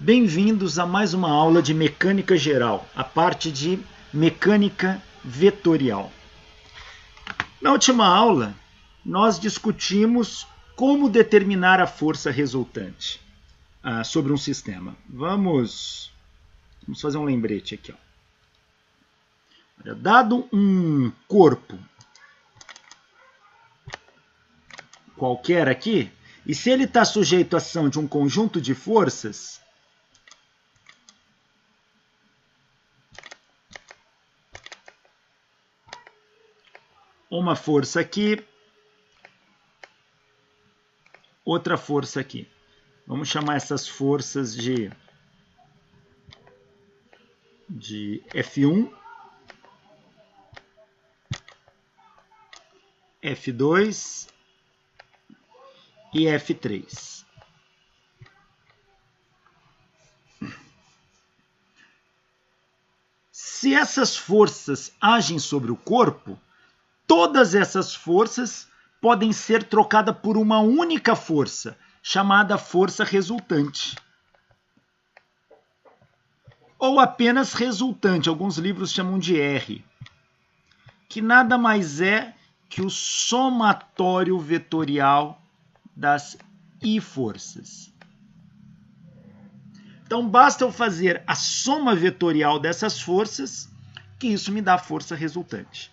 Bem-vindos a mais uma aula de mecânica geral, a parte de mecânica vetorial. Na última aula, nós discutimos como determinar a força resultante sobre um sistema. Vamos fazer um lembrete aqui. Olha, dado um corpo qualquer aqui, e se ele está sujeito à ação de um conjunto de forças, uma força aqui, outra força aqui. Vamos chamar essas forças de F1, F2 e F3. Se essas forças agem sobre o corpo, todas essas forças podem ser trocadas por uma única força, chamada força resultante. Ou apenas resultante, alguns livros chamam de R, que nada mais é que o somatório vetorial das I-forças. Então, basta eu fazer a soma vetorial dessas forças, que isso me dá a força resultante.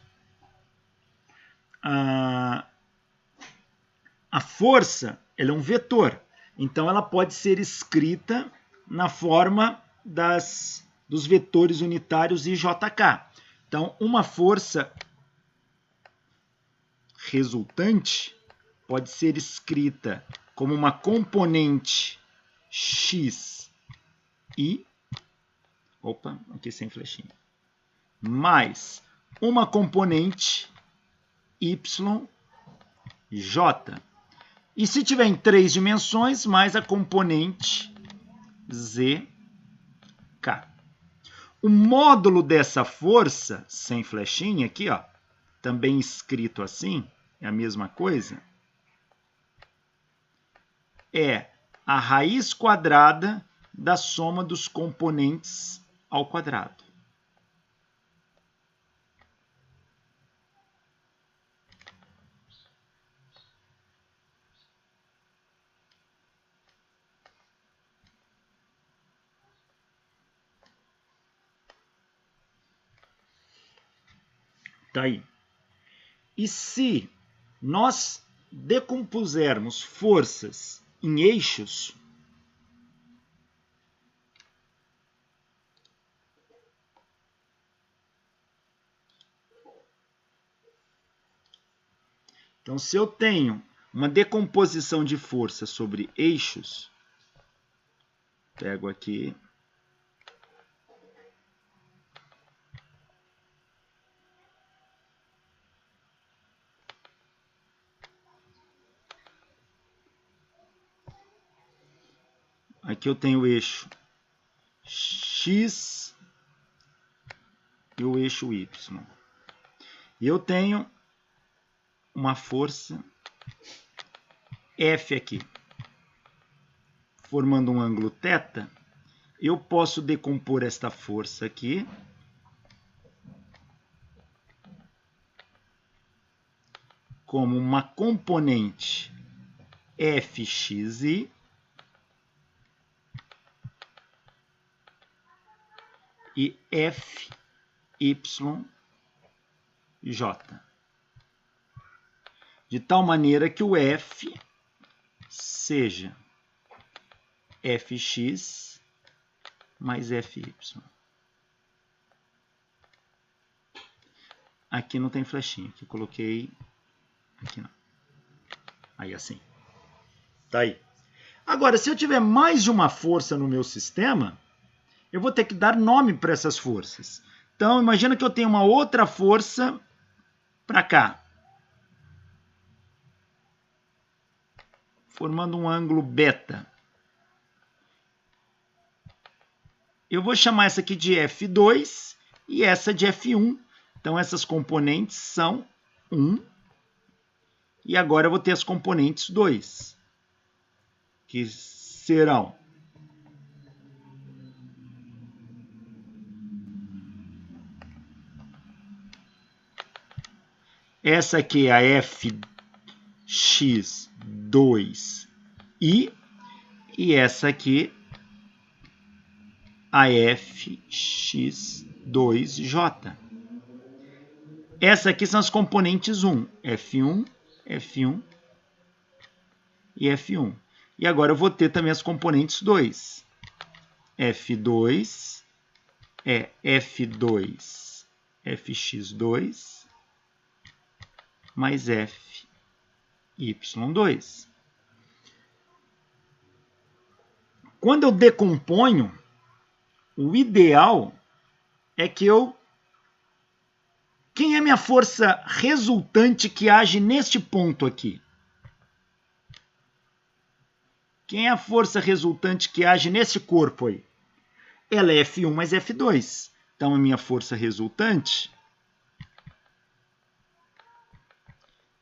A força ela é um vetor, então ela pode ser escrita na forma dos vetores unitários IJK. Então, uma força resultante pode ser escrita como uma componente x i, aqui sem flechinha, mais uma componente y j. E se tiver em 3 dimensões, mais a componente z k. O módulo dessa força, sem flechinha aqui, também escrito assim, é a mesma coisa, é a raiz quadrada da soma dos componentes ao quadrado. Tá aí. E se nós decompusermos forças em eixos, então se eu tenho uma decomposição de força sobre eixos, pego aqui, aqui eu tenho o eixo X e o eixo Y. E eu tenho uma força F aqui, formando um ângulo θ. Eu posso decompor esta força aqui como uma componente Fxi e Fyj, de tal maneira que o F seja Fx mais Fy. Aqui não tem flechinha, aqui coloquei, aqui não. Aí assim. Tá aí. Agora, se eu tiver mais de uma força no meu sistema, eu vou ter que dar nome para essas forças. Então, imagina que eu tenho uma outra força para cá, formando um ângulo beta. Eu vou chamar essa aqui de F2 e essa de F1. Então, essas componentes são 1. E agora eu vou ter as componentes 2, que serão Essa aqui é a fx2i e essa aqui a fx2j. Essa aqui são as componentes 1, F1, F1 e F1. E agora eu vou ter também as componentes 2. F2 é F2, Fx2 mais Fy2. Quando eu decomponho, o ideal é que eu... Quem é minha força resultante que age neste ponto aqui? Quem é a força resultante que age nesse corpo aí? Ela é F1 mais F2. Então, a minha força resultante,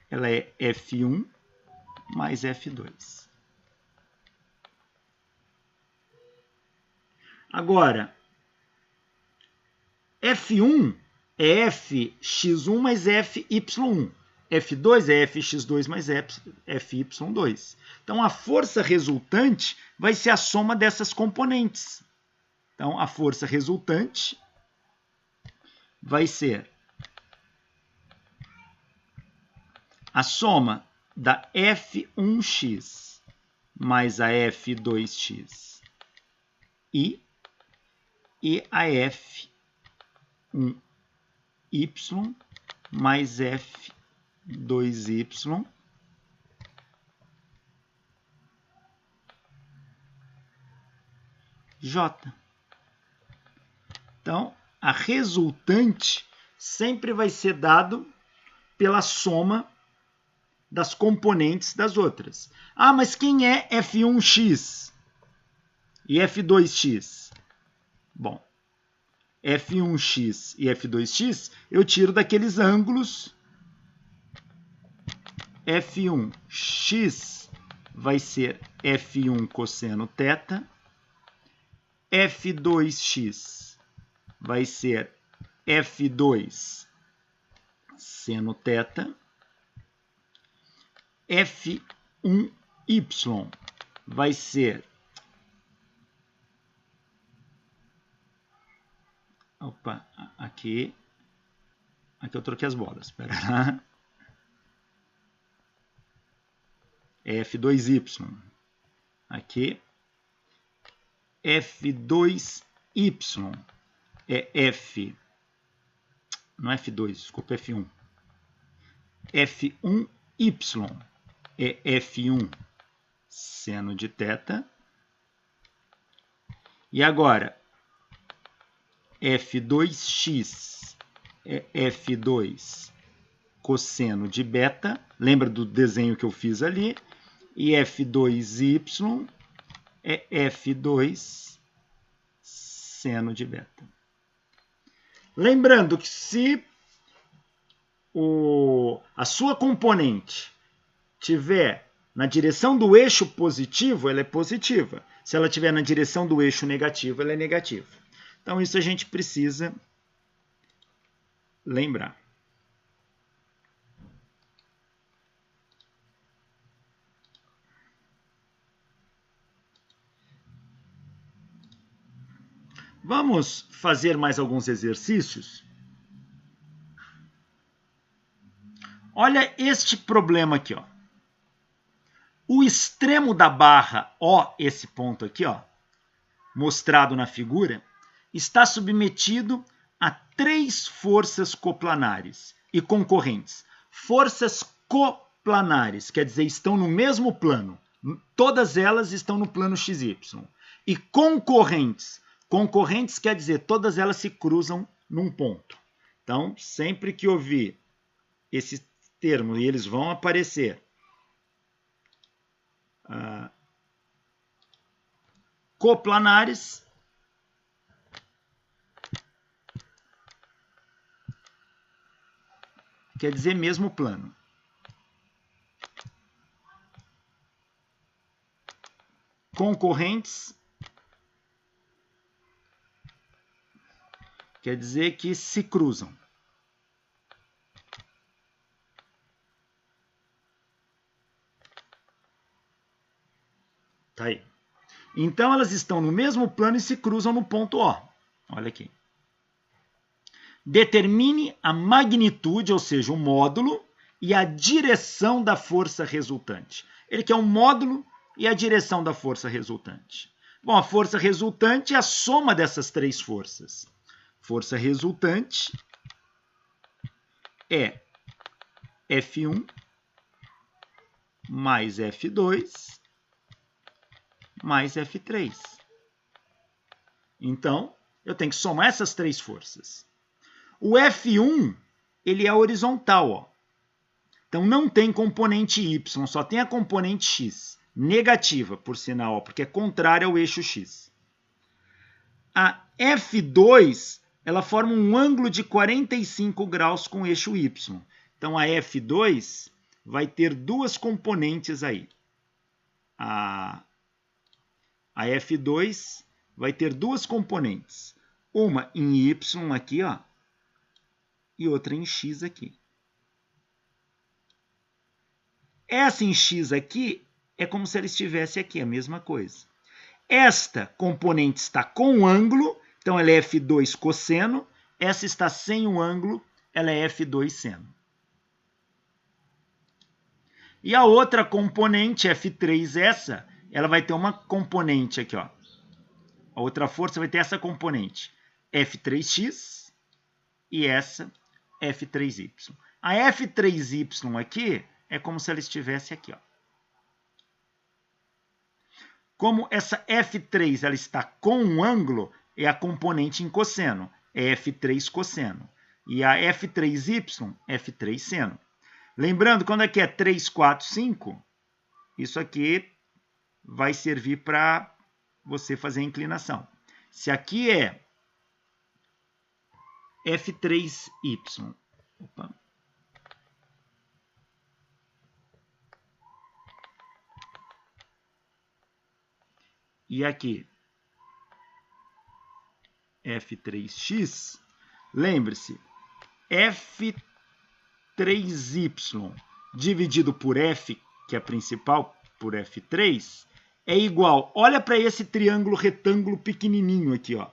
ela é F1 mais F2. Agora, F1 é Fx1 mais Fy1. F2 é Fx2 mais Fy2. Então, a força resultante vai ser a soma dessas componentes. Então, a força resultante vai ser a soma da F1x mais a F2x e a F1y mais F2y J. Então, a resultante sempre vai ser dado pela soma das componentes das outras. Ah, mas quem é F1x e F2x? Bom, F1x e F2x eu tiro daqueles ângulos. F1x vai ser F1 cosseno θ. F2x vai ser F2 seno θ. F1y vai ser... Opa, aqui eu troquei as bolas. Espera lá. F2y. Aqui. F2y é F... Não é F2, desculpa, F1. F1y é F1 seno de θ. E agora, F2x é F2 cosseno de beta. Lembra do desenho que eu fiz ali? E F2y é F2 seno de beta. Lembrando que se a sua componente tiver na direção do eixo positivo, ela é positiva. Se ela estiver na direção do eixo negativo, ela é negativa. Então, isso a gente precisa lembrar. Vamos fazer mais alguns exercícios? Olha este problema aqui, ó. O extremo da barra O, esse ponto aqui, ó, mostrado na figura, está submetido a 3 forças coplanares e concorrentes. Forças coplanares, quer dizer, estão no mesmo plano. Todas elas estão no plano XY. E concorrentes. Concorrentes quer dizer, todas elas se cruzam num ponto. Então, sempre que ouvir esse termo, e eles vão aparecer, coplanares, quer dizer mesmo plano. Concorrentes quer dizer que se cruzam. Tá aí. Então, elas estão no mesmo plano e se cruzam no ponto O. Olha aqui. Determine a magnitude, ou seja, o módulo, e a direção da força resultante. Ele quer um módulo e a direção da força resultante. Bom, a força resultante é a soma dessas três forças. Força resultante é F1 mais F2 mais F3. Então, eu tenho que somar essas três forças. O F1, ele é horizontal, ó. Então, não tem componente Y, só tem a componente X. Negativa, por sinal, ó, porque é contrária ao eixo X. A F2, ela forma um ângulo de 45 graus com o eixo Y. Então, a F2 vai ter duas componentes aí. A F2 vai ter duas componentes. Uma em Y aqui, ó, e outra em X aqui. Essa em X aqui é como se ela estivesse aqui, a mesma coisa. Esta componente está com o ângulo, então ela é F2 cosseno. Essa está sem o ângulo, ela é F2 seno. E a outra componente, F3, ela vai ter uma componente aqui, ó. A outra força vai ter essa componente, F3x, e essa, F3y. A F3y aqui é como se ela estivesse aqui, ó. Como essa F3 ela está com um ângulo, é a componente em cosseno, é F3 cosseno. E a F3y, F3 seno. Lembrando, quando aqui é 3, 4, 5, isso aqui vai servir para você fazer a inclinação. Se aqui é F3y, opa, e aqui F3x, lembre-se, F3y dividido por F, que é a principal, por F3, é igual, olha para esse triângulo retângulo pequenininho aqui, ó.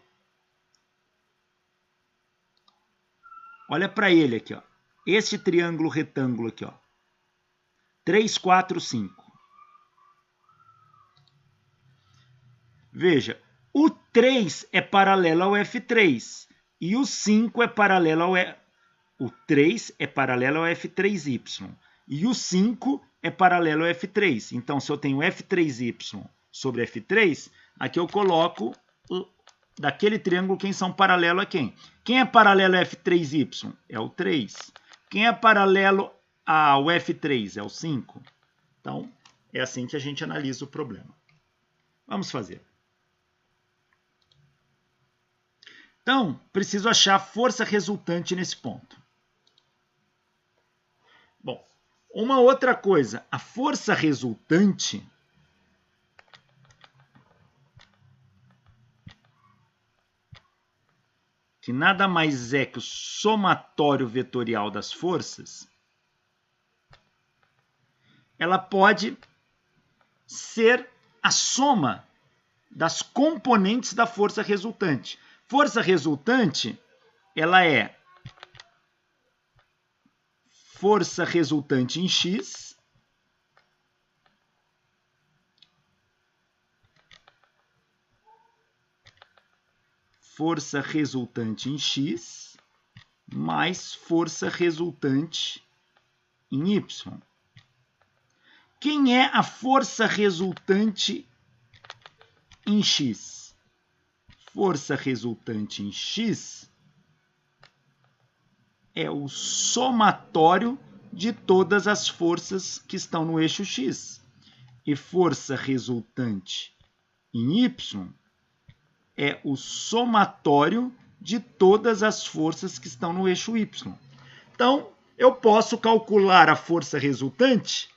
Olha para ele aqui, ó. Esse triângulo retângulo aqui, ó. 3, 4, 5. Veja, o 3 é paralelo ao F3 e o 5 é paralelo ao o 3 é paralelo ao F3y e o 5 é paralelo ao F3. Então, se eu tenho F3y sobre F3, aqui eu coloco daquele triângulo quem são paralelo a quem? Quem é paralelo ao F3y? É o 3. Quem é paralelo ao F3? É o 5. Então, é assim que a gente analisa o problema. Vamos fazer. Então, preciso achar a força resultante nesse ponto. Bom, uma outra coisa, a força resultante que nada mais é que o somatório vetorial das forças, ela pode ser a soma das componentes da força resultante. Força resultante, ela é força resultante em X força resultante em X mais força resultante em Y. Quem é a força resultante em X? Força resultante em X é o somatório de todas as forças que estão no eixo X. E força resultante em Y é o somatório de todas as forças que estão no eixo Y. Então, eu posso calcular a força resultante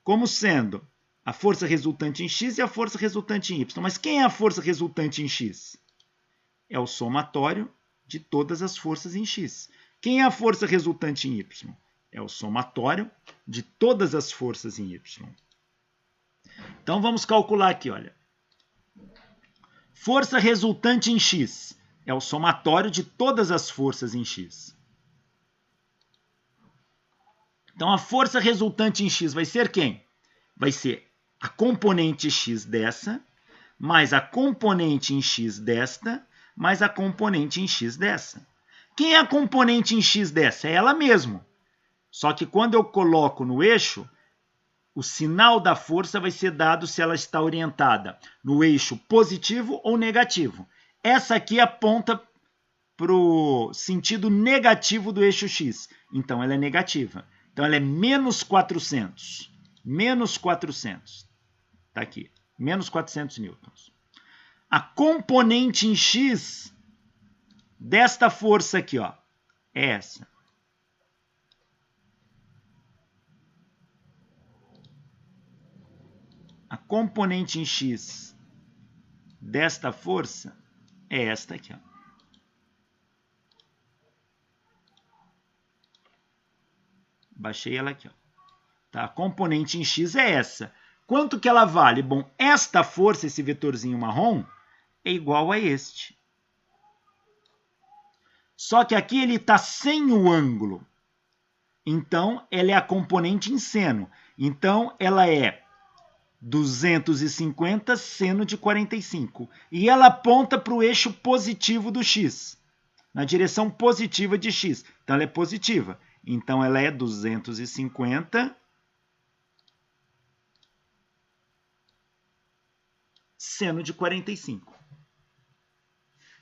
como sendo a força resultante em X e a força resultante em Y. Mas quem é a força resultante em X? É o somatório de todas as forças em X. Quem é a força resultante em Y? É o somatório de todas as forças em Y. Então vamos calcular aqui, olha. Força resultante em X é o somatório de todas as forças em X. Então a força resultante em X vai ser quem? Vai ser a componente X dessa, mais a componente em X desta, mais a componente em X dessa. Quem é a componente em X dessa? É ela mesma. Só que quando eu coloco no eixo, o sinal da força vai ser dado se ela está orientada no eixo positivo ou negativo. Essa aqui aponta para o sentido negativo do eixo X. Então, ela é negativa. Então, ela é menos 400. Menos 400. Está aqui. Menos 400 newtons. A componente em X desta força aqui, ó, é essa. A componente em X desta força é esta aqui, ó. Baixei ela aqui, ó. Tá? A componente em X é essa. Quanto que ela vale? Bom, esta força, esse vetorzinho marrom, é igual a este. Só que aqui ele está sem o ângulo. Então, ela é a componente em seno. Então, ela é 250 seno de 45. E ela aponta para o eixo positivo do X, na direção positiva de X. Então, ela é positiva. Então, ela é 250 seno de 45.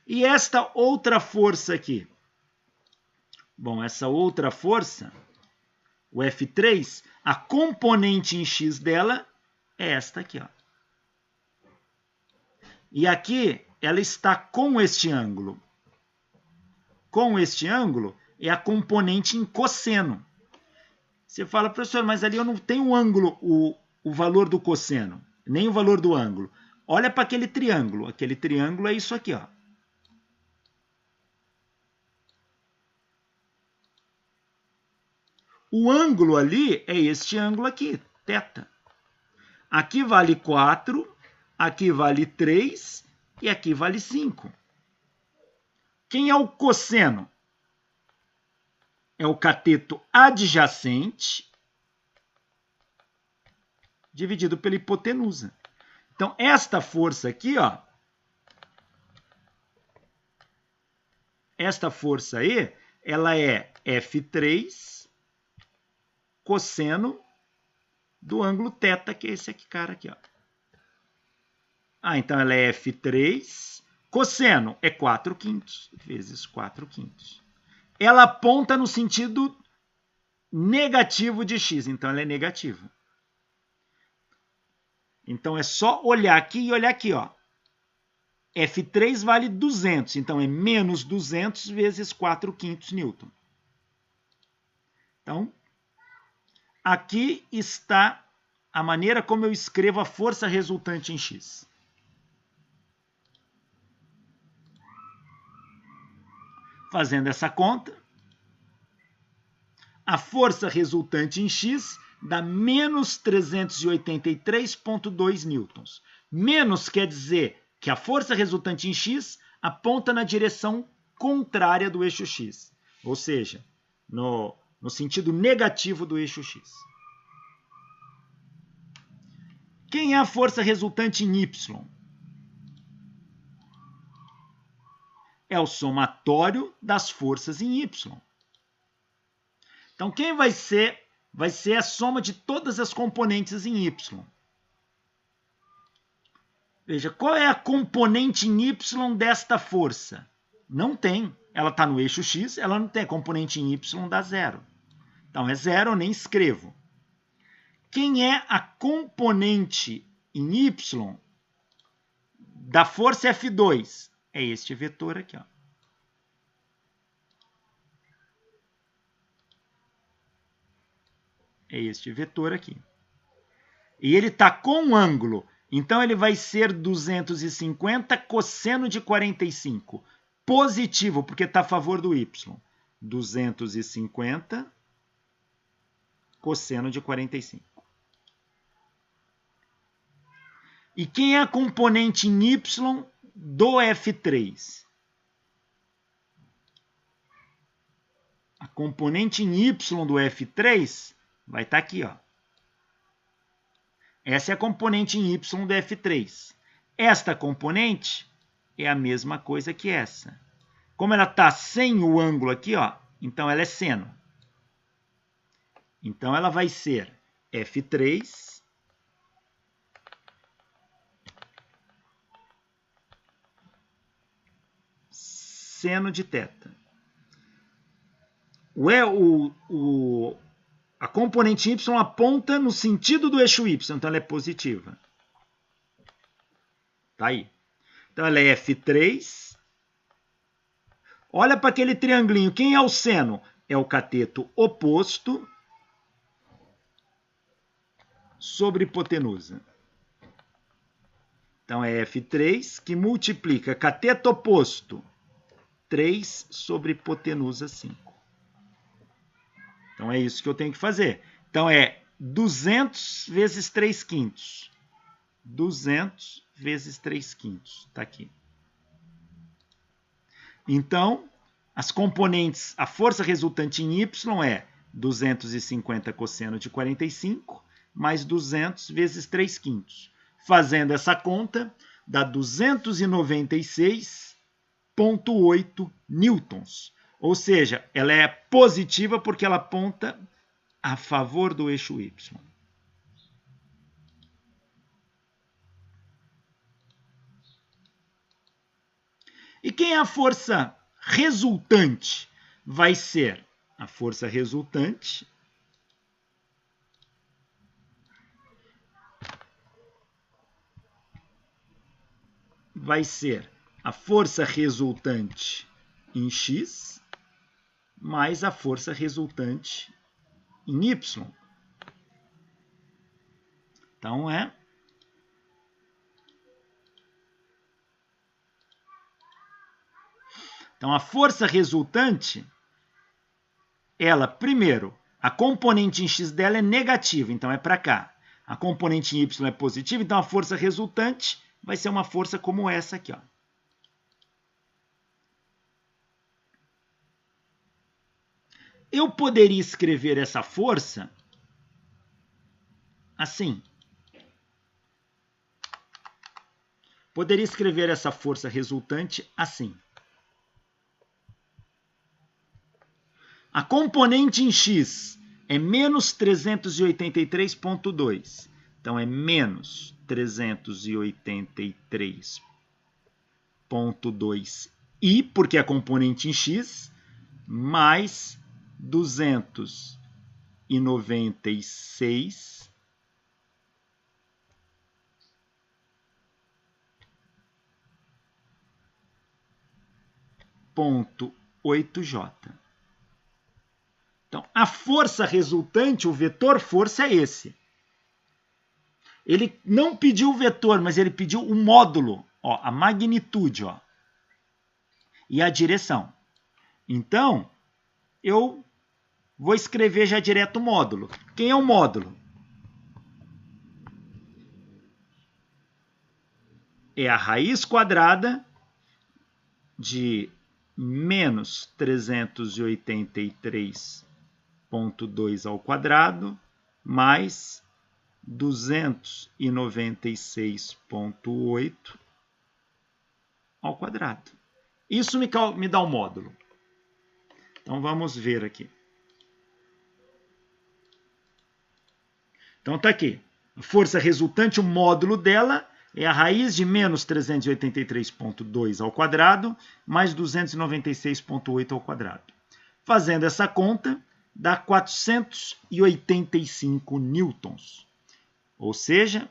E esta outra força aqui? Bom, essa outra força, o F3, a componente em X dela é esta aqui, ó. E aqui ela está com este ângulo. Com este ângulo é a componente em cosseno. Você fala, professor, mas ali eu não tenho o ângulo, o valor do cosseno, nem o valor do ângulo. Olha para aquele triângulo. Aquele triângulo é isso aqui, ó. O ângulo ali é este ângulo aqui, θ. Aqui vale 4, aqui vale 3 e aqui vale 5. Quem é o cosseno? É o cateto adjacente dividido pela hipotenusa. Então, esta força aqui, ó, esta força aí, ela é F3 cosseno do ângulo θ, que é esse aqui, cara aqui, ó. Então ela é F3, cosseno é 4/5 vezes 4/5. Ela aponta no sentido negativo de X, então ela é negativa. Então é só olhar aqui e olhar aqui, ó. F3 vale 200, então é menos 200 vezes 4/5 newton. Então, aqui está a maneira como eu escrevo a força resultante em X. Fazendo essa conta, a força resultante em X dá menos 383,2 newtons. Menos quer dizer que a força resultante em X aponta na direção contrária do eixo X, ou seja, no sentido negativo do eixo X. Quem é a força resultante em Y? É o somatório das forças em Y. Então, quem vai ser a soma de todas as componentes em Y. Veja, qual é a componente em Y desta força? Não tem. Ela está no eixo X, ela não tem. A componente em Y dá 0. Então, é 0, eu nem escrevo. Quem é a componente em Y da força F2? É este vetor aqui, ó. É este vetor aqui. E ele está com um ângulo. Então, ele vai ser 250 cosseno de 45. Positivo, porque está a favor do Y. 250 cosseno de 45. E quem é a componente em y do F3? A componente em y do F3 vai estar aqui, ó. Essa é a componente em y do F3. Esta componente é a mesma coisa que essa. Como ela está sem o ângulo aqui, ó, então ela é seno. Então ela vai ser F3 seno de θ. A componente y aponta no sentido do eixo y, então ela é positiva. Tá aí. Então ela é F3. Olha para aquele triangulinho. Quem é o seno? É o cateto oposto sobre hipotenusa. Então é F3 que multiplica cateto oposto 3 sobre hipotenusa 5. Então é isso que eu tenho que fazer. Então é 200 vezes 3/5. 200 vezes 3/5. Está aqui. Então, as componentes, a força resultante em y é 250 cosseno de 45 mais 200 vezes 3/5. Fazendo essa conta, dá 296,8 newtons. Ou seja, ela é positiva porque ela aponta a favor do eixo y. E quem é a força resultante? Vai ser a força resultante em x mais a força resultante em y. Então é a força resultante, ela, primeiro, a componente em x dela é negativa, então é para cá. A componente em y é positiva, então a força resultante vai ser uma força como essa aqui, ó. Eu poderia escrever essa força assim. Poderia escrever essa força resultante assim. A componente em x é menos 383,2. Então, é menos 383,2 i, porque é a componente em x, mais 296,8J. Então, a força resultante, o vetor força é esse. Ele não pediu o vetor, mas ele pediu o módulo, ó, a magnitude, ó, e a direção. Então, eu vou escrever já direto o módulo. Quem é o módulo? É a raiz quadrada de menos 383,2 ao quadrado, mais 296,8 ao quadrado. Isso me dá o módulo. Então, vamos ver aqui. Então, está aqui. A força resultante, o módulo dela é a raiz de menos 383,2 ao quadrado, mais 296,8 ao quadrado. Fazendo essa conta, dá 485 newtons. Ou seja,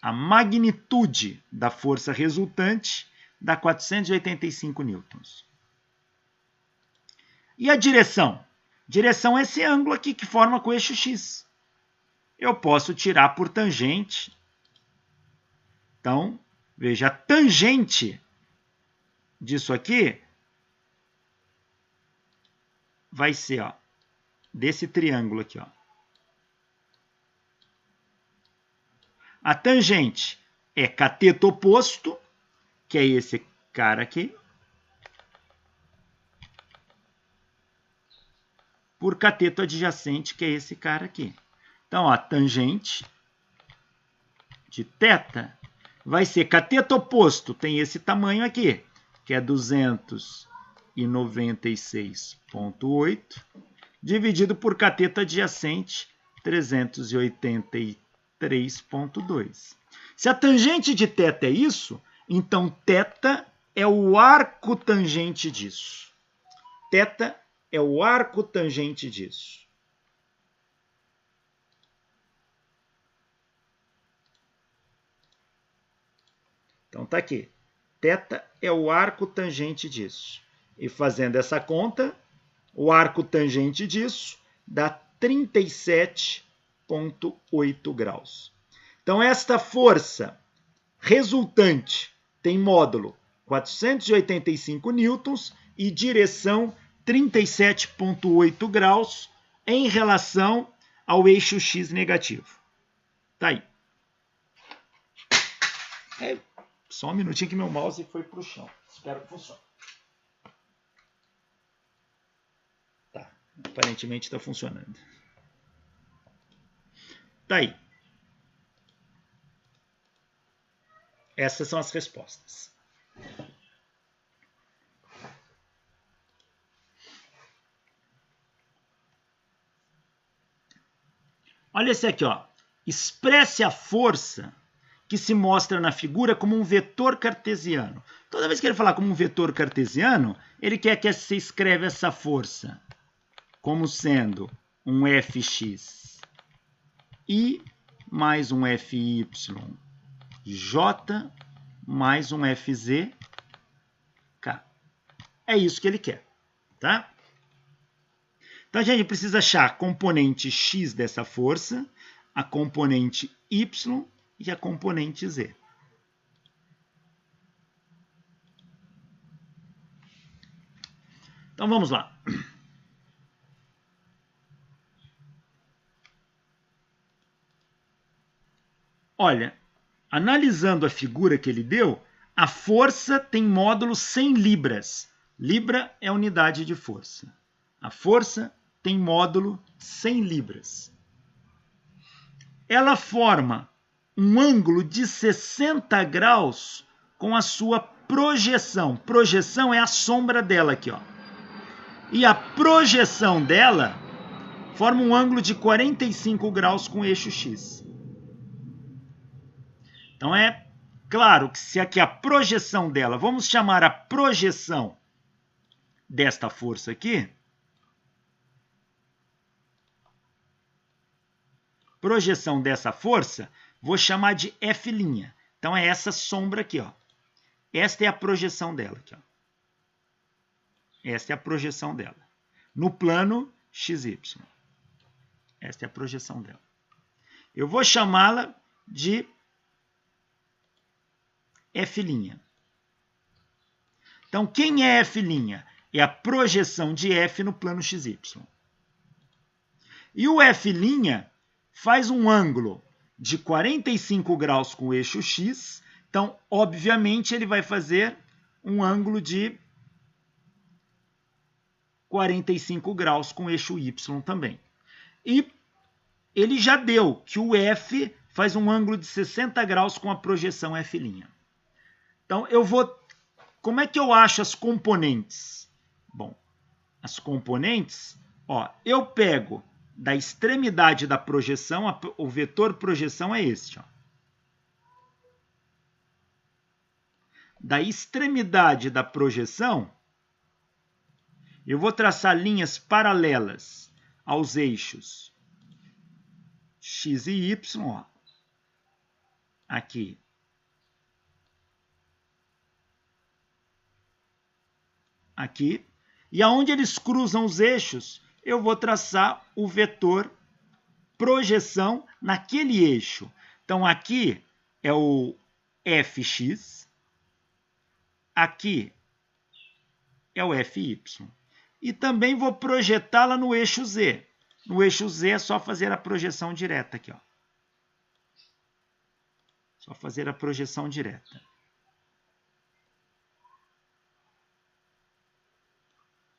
a magnitude da força resultante dá 485 newtons. E a direção? Direção é esse ângulo aqui que forma com o eixo x. Eu posso tirar por tangente. Então, veja, a tangente disso aqui vai ser, ó, desse triângulo aqui, ó. A tangente é cateto oposto, que é esse cara aqui, por cateto adjacente, que é esse cara aqui. Então, a tangente de θ vai ser cateto oposto, tem esse tamanho aqui, que é 296,8, dividido por cateto adjacente, 383,2. Se a tangente de θ é isso, então θ é o arco tangente disso. Θ é o arco tangente disso. Então tá aqui. Θ é o arco tangente disso. E fazendo essa conta, o arco tangente disso dá 37,8 graus. Então esta força resultante tem módulo 485 newtons e direção 37,8 graus em relação ao eixo x negativo. Tá aí. Só um minutinho que meu mouse foi para o chão. Espero que funcione. Tá, aparentemente está funcionando. Tá aí. Essas são as respostas. Olha esse aqui, ó. Expresse a força que se mostra na figura como um vetor cartesiano. Toda vez que ele falar como um vetor cartesiano, ele quer que você escreva essa força como sendo um Fx I mais um Fy J mais um Fz K. É isso que ele quer, tá? Então a gente precisa achar a componente x dessa força, a componente y e a componente z. Então vamos lá. Olha, analisando a figura que ele deu, a força tem módulo 100 libras. Libra é a unidade de força. A força tem módulo 100 libras. Ela forma um ângulo de 60 graus com a sua projeção. Projeção é a sombra dela aqui, ó. E a projeção dela forma um ângulo de 45 graus com o eixo x. Então é claro que se aqui a projeção dela, vamos chamar a projeção desta força aqui, projeção dessa força, vou chamar de F'. Então é essa sombra aqui, ó. Esta é a projeção dela aqui, ó. Esta é a projeção dela. No plano XY. Esta é a projeção dela. Eu vou chamá-la de F'. Então, quem é F'? É a projeção de F no plano XY. E o F' faz um ângulo de 45 graus com o eixo x. Então, obviamente, ele vai fazer um ângulo de 45 graus com o eixo y também. E ele já deu que o F faz um ângulo de 60 graus com a projeção F'. Então, eu vou... Como é que eu acho as componentes? Bom, as componentes, ó, eu pego da extremidade da projeção, o vetor projeção é este, ó. Da extremidade da projeção, eu vou traçar linhas paralelas aos eixos x e y, ó. Aqui. Aqui. E aonde eles cruzam os eixos, eu vou traçar o vetor projeção naquele eixo. Então, aqui é o Fx, aqui é o Fy. E também vou projetá-la no eixo Z. No eixo Z é só fazer a projeção direta aqui, ó. Só fazer a projeção direta.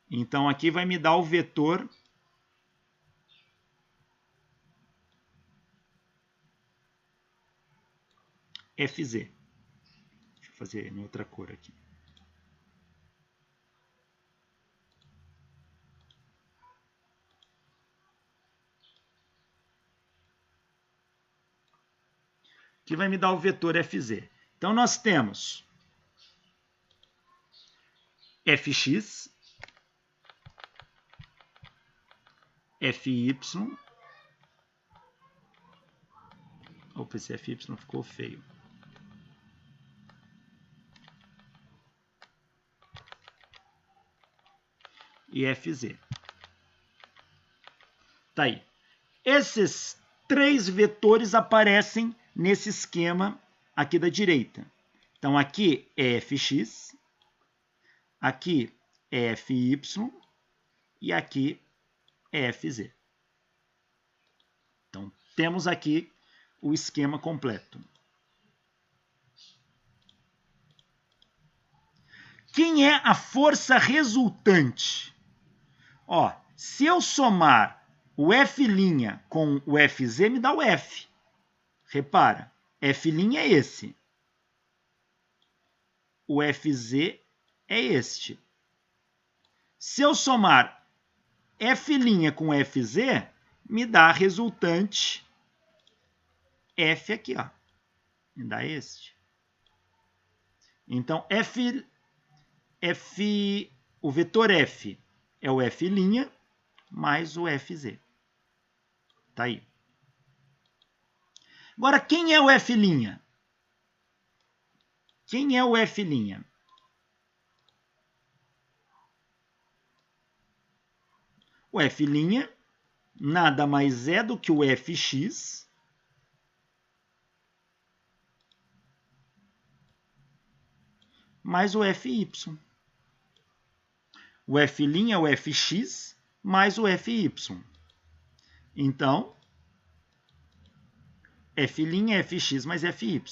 Então, aqui vai me dar o vetor FZ. Deixa eu fazer em outra cor aqui. Que vai me dar o vetor FZ. Então, nós temos Fx, Fy. Opa, esse Fy ficou feio. E Fz. Tá aí. Esses três vetores aparecem nesse esquema aqui da direita. Então, aqui é Fx, aqui é Fy e aqui é Fz. Então, temos aqui o esquema completo. Quem é a força resultante? Ó, se eu somar o F' com o Fz, me dá o F. Repara, F' é esse. O Fz é este. Se eu somar F' com Fz, me dá a resultante F aqui, ó. Me dá este. Então, o vetor F é o F' mais o Fz. Tá aí. Agora, quem é o F'? Quem é o F'? O F' nada mais é do que o Fx mais o Fy. O F' é o Fx mais o Fy. Então, F' é Fx mais Fy.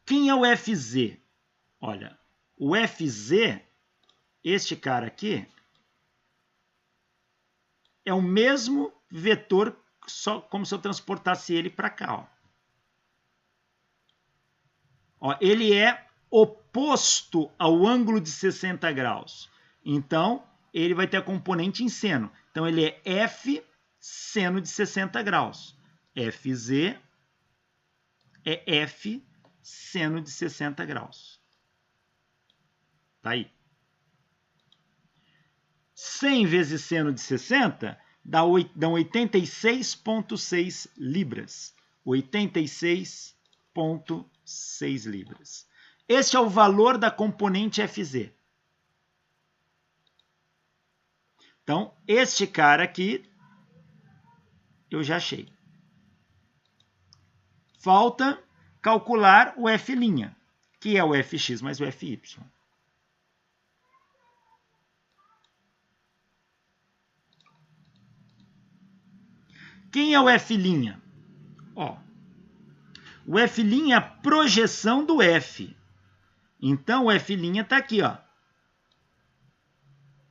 Quem é o Fz? Olha, o Fz, este cara aqui, é o mesmo vetor, só como se eu transportasse ele para cá. Ó, ele é oposto ao ângulo de 60 graus. Então, ele vai ter a componente em seno. Então, ele é F seno de 60 graus. Fz é F seno de 60 graus. Tá aí. 100 vezes seno de 60 dão 86,6 libras. 86,6 libras. Este é o valor da componente Fz. Então, este cara aqui, eu já achei. Falta calcular o F', que é o Fx mais o Fy. Quem é o F'? Ó, o F' é a projeção do F. Então, o F' está aqui, ó.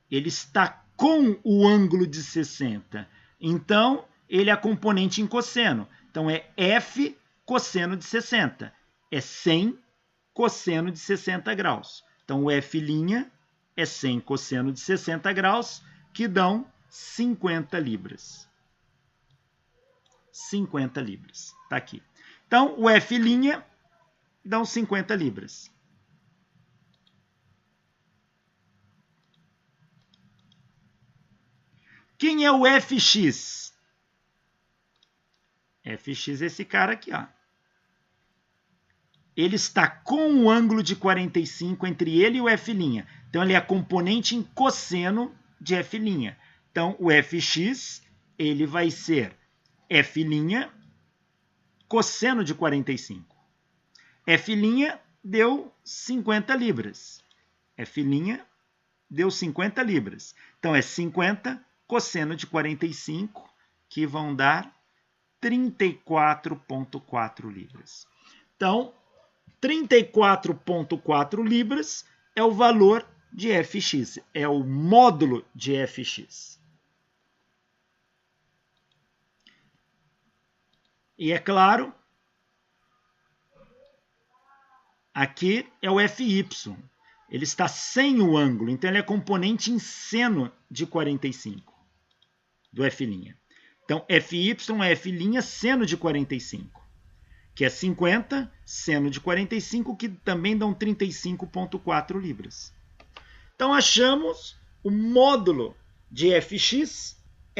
Ele está com o ângulo de 60. Então, ele é a componente em cosseno. Então, é F cosseno de 60. É 100 cosseno de 60 graus. Então, o F' é 100 cosseno de 60 graus, que dão 50 libras. 50 libras. Está aqui. Então, o F' dão 50 libras. Quem é o Fx? Fx é esse cara aqui, ó. Ele está com o ângulo de 45 entre ele e o F'. Então, ele é a componente em cosseno de F'. Então, o Fx ele vai ser F' cosseno de 45. F' deu 50 libras. F' deu 50 libras. Então, é 50 cosseno de 45, que vão dar 34,4 libras. Então, 34,4 libras é o valor de Fx, é o módulo de Fx. E é claro, aqui é o Fy. Ele está sem o ângulo, então ele é componente em seno de 45 do F'. Então, Fy é F' seno de 45, que é 50, seno de 45, que também dão 35,4 libras. Então, achamos o módulo de Fx,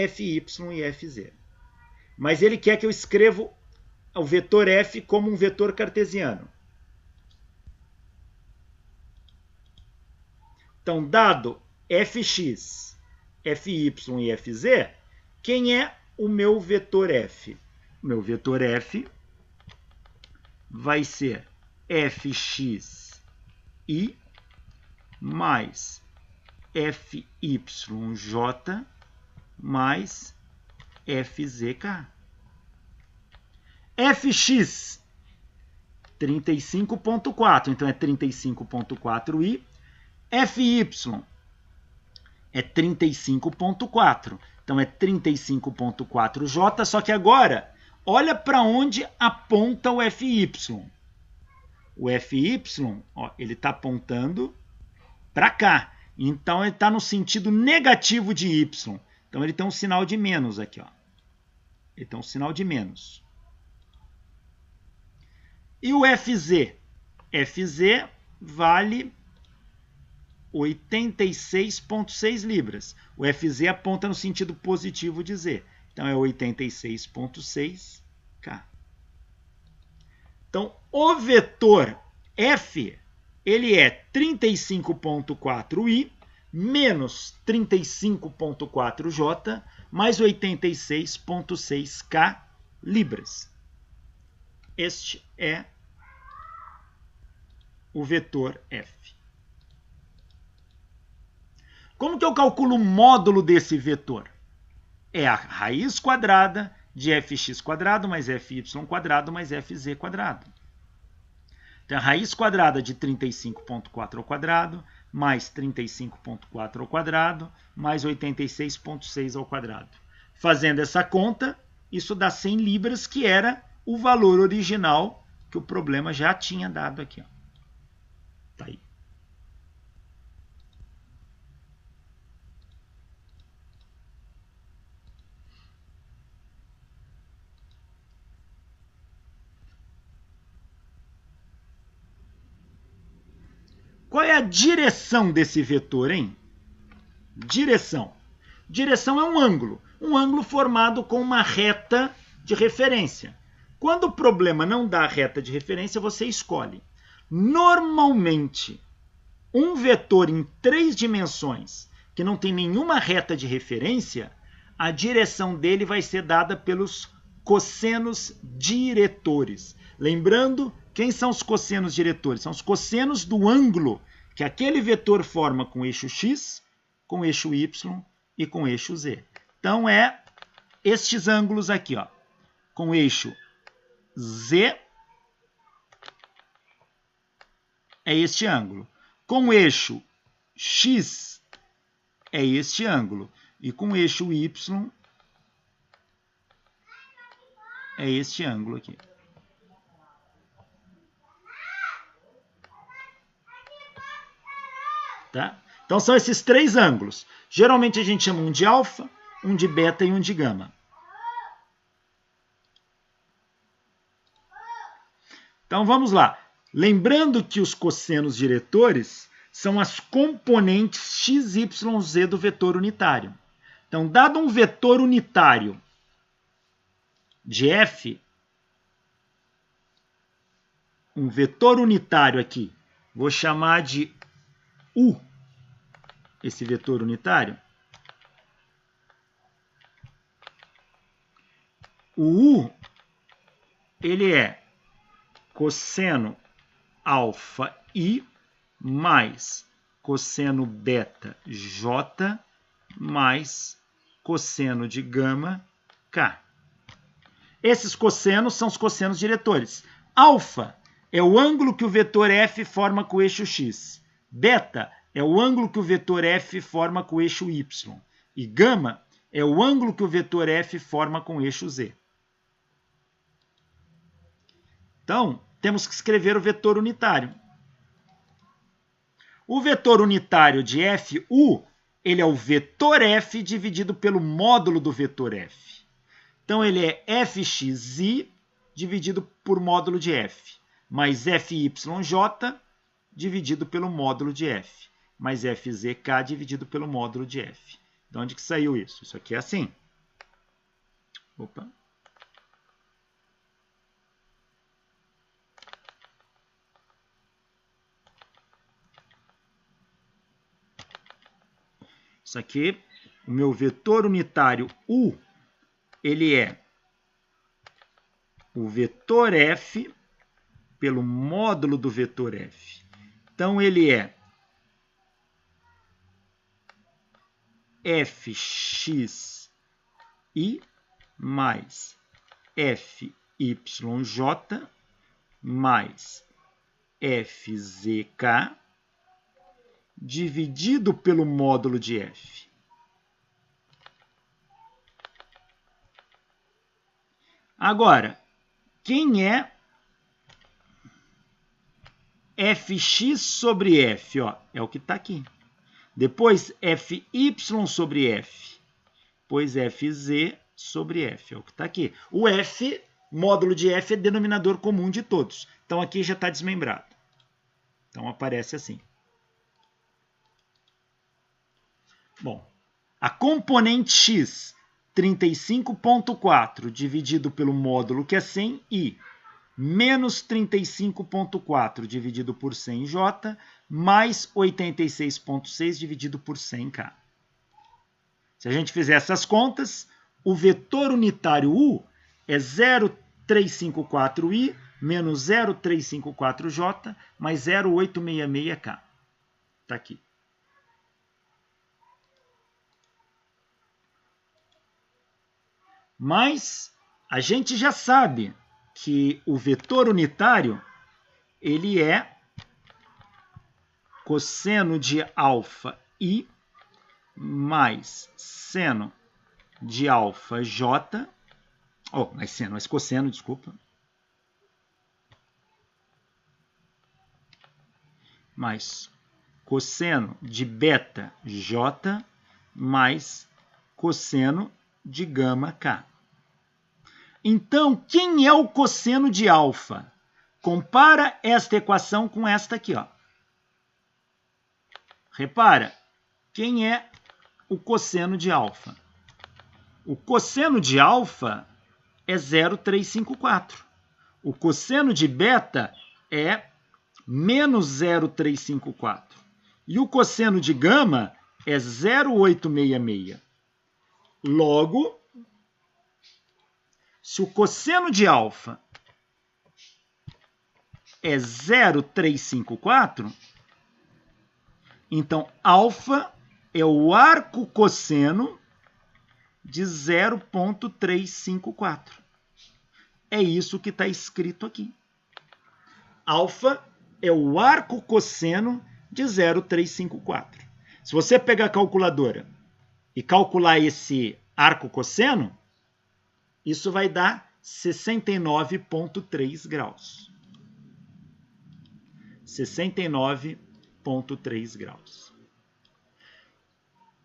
Fy e Fz. Mas ele quer que eu escreva o vetor F como um vetor cartesiano. Então, dado Fx, Fy e Fz, quem é o meu vetor F? O meu vetor F vai ser Fxi mais Fyj mais Fzk. Fx, 35,4, então é 35,4i. Fy é 35,4, então é 35,4j, só que agora, olha para onde aponta o Fy. O Fy, ó, ele está apontando para cá, então ele está no sentido negativo de y. Então ele tem um sinal de menos aqui, ó. Ele tem um sinal de menos. E o Fz? Fz vale 86,6 libras. O Fz aponta no sentido positivo de z. Então, é 86,6K. Então, o vetor F, ele é 35,4i menos 35,4j mais 86,6K libras. Este é o vetor F. Como que eu calculo o módulo desse vetor? É a raiz quadrada de fx quadrado mais fy quadrado mais fz quadrado. Então, a raiz quadrada de 35,4 ao quadrado mais 35,4 ao quadrado mais 86,6 ao quadrado. Fazendo essa conta, isso dá 100 libras, que era o valor original que o problema já tinha dado aqui. Ó. Tá aí. Qual é a direção desse vetor, hein? Direção. Direção é um ângulo formado com uma reta de referência. Quando o problema não dá reta de referência, você escolhe. Normalmente, um vetor em 3 dimensões que não tem nenhuma reta de referência, a direção dele vai ser dada pelos cossenos diretores. Lembrando, quem são os cossenos diretores? São os cossenos do ângulo que aquele vetor forma com o eixo x, com o eixo y e com o eixo z. Então, é estes ângulos aqui, ó, com o eixo z, é este ângulo. Com o eixo x, é este ângulo. E com o eixo y, é este ângulo aqui. Tá? Então, são esses 3 ângulos. Geralmente, a gente chama um de alfa, um de beta e um de gama. Então, vamos lá. Lembrando que os cossenos diretores são as componentes x, y, z do vetor unitário. Então, dado um vetor unitário de f, um vetor unitário aqui, vou chamar de u, esse vetor unitário. O u, ele é cosseno alfa i mais cosseno beta j mais cosseno de gama k. Esses cossenos são os cossenos diretores. Alfa é o ângulo que o vetor f forma com o eixo x. Beta é o ângulo que o vetor f forma com o eixo y. E gama é o ângulo que o vetor f forma com o eixo z. Então, temos que escrever o vetor unitário. O vetor unitário de FU, ele é o vetor f dividido pelo módulo do vetor f. Então, ele é fxi dividido por módulo de f, mais fyj dividido pelo módulo de f, mais fzk dividido pelo módulo de f. De onde que saiu isso? Isso aqui é assim. Opa. Isso aqui, o meu vetor unitário U, ele é o vetor f pelo módulo do vetor f. Então, ele é fxi mais fyj mais fzk dividido pelo módulo de f. Agora, quem é fx sobre f? Ó, é o que está aqui. Depois, fy sobre f. Depois, fz sobre f. É o que está aqui. O f, módulo de f, é denominador comum de todos. Então, aqui já está desmembrado. Então, aparece assim. Bom, a componente x, 35,4 dividido pelo módulo que é 100 i, menos 35,4 dividido por 100j, mais 86,6 dividido por 100k. Se a gente fizer essas contas, o vetor unitário U é 0,354i menos 0,354j mais 0,866k. Está aqui. Mas a gente já sabe que o vetor unitário ele é cosseno de alfa i mais seno de alfa j, mais cosseno, desculpa, mais cosseno de beta j mais cosseno de gama k. Então, quem é o cosseno de alfa? Compara esta equação com esta aqui, ó. Repara, quem é o cosseno de alfa? O cosseno de alfa é 0,354. O cosseno de beta é menos 0,354. E o cosseno de gama é 0,866. Logo, se o cosseno de alfa é 0,354, então alfa é o arco cosseno de 0,354. É isso que está escrito aqui. Alfa é o arco cosseno de 0,354. Se você pegar a calculadora e calcular esse arco cosseno, isso vai dar 69,3 graus. 69,3 graus.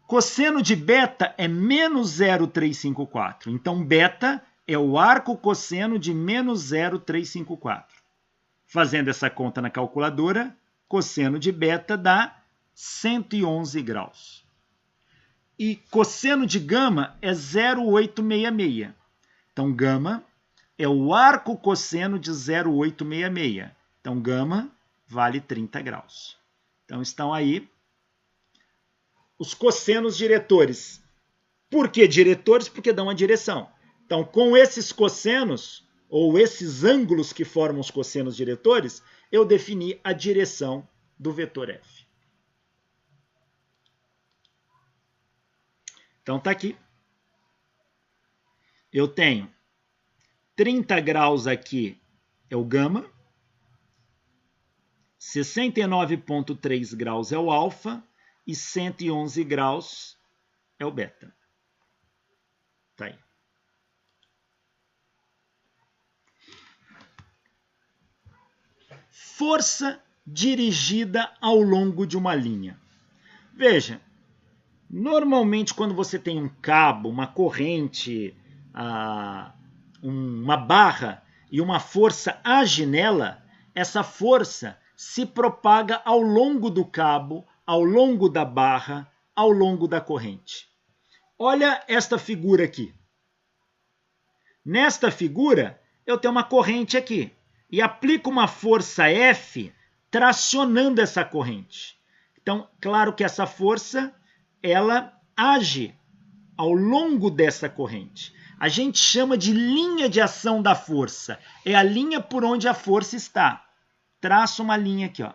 Cosseno de beta é menos 0,354. Então, beta é o arco cosseno de menos 0,354. Fazendo essa conta na calculadora, cosseno de beta dá 111 graus. E cosseno de gama é 0,866. Então, gama é o arco cosseno de 0,866. Então, gama vale 30 graus. Então, estão aí os cossenos diretores. Por que diretores? Porque dão a direção. Então, com esses cossenos, ou esses ângulos que formam os cossenos diretores, eu defini a direção do vetor f. Então, está aqui. Eu tenho 30 graus aqui é o gama, 69,3 graus é o alfa e 111 graus é o beta. Tá aí. Força dirigida ao longo de uma linha. Veja, normalmente quando você tem um cabo, uma corrente, uma barra e uma força age nela, essa força se propaga ao longo do cabo, ao longo da barra, ao longo da corrente. Olha esta figura aqui. Nesta figura, eu tenho uma corrente aqui e aplico uma força F tracionando essa corrente. Então, claro que essa força, ela age ao longo dessa corrente. A gente chama de linha de ação da força. É a linha por onde a força está. Traço uma linha aqui, ó.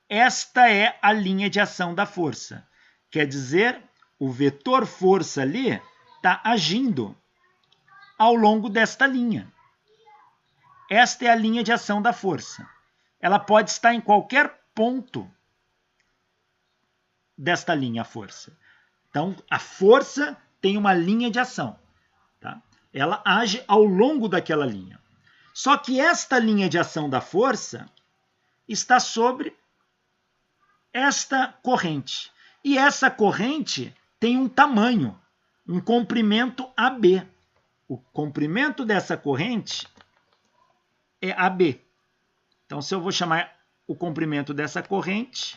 Esta é a linha de ação da força. Quer dizer, o vetor força ali está agindo ao longo desta linha. Esta é a linha de ação da força. Ela pode estar em qualquer ponto desta linha, a força. Então, a força tem uma linha de ação. Tá? Ela age ao longo daquela linha. Só que esta linha de ação da força está sobre esta corrente. E essa corrente tem um tamanho, um comprimento AB. O comprimento dessa corrente é AB. Então, se eu vou chamar o comprimento dessa corrente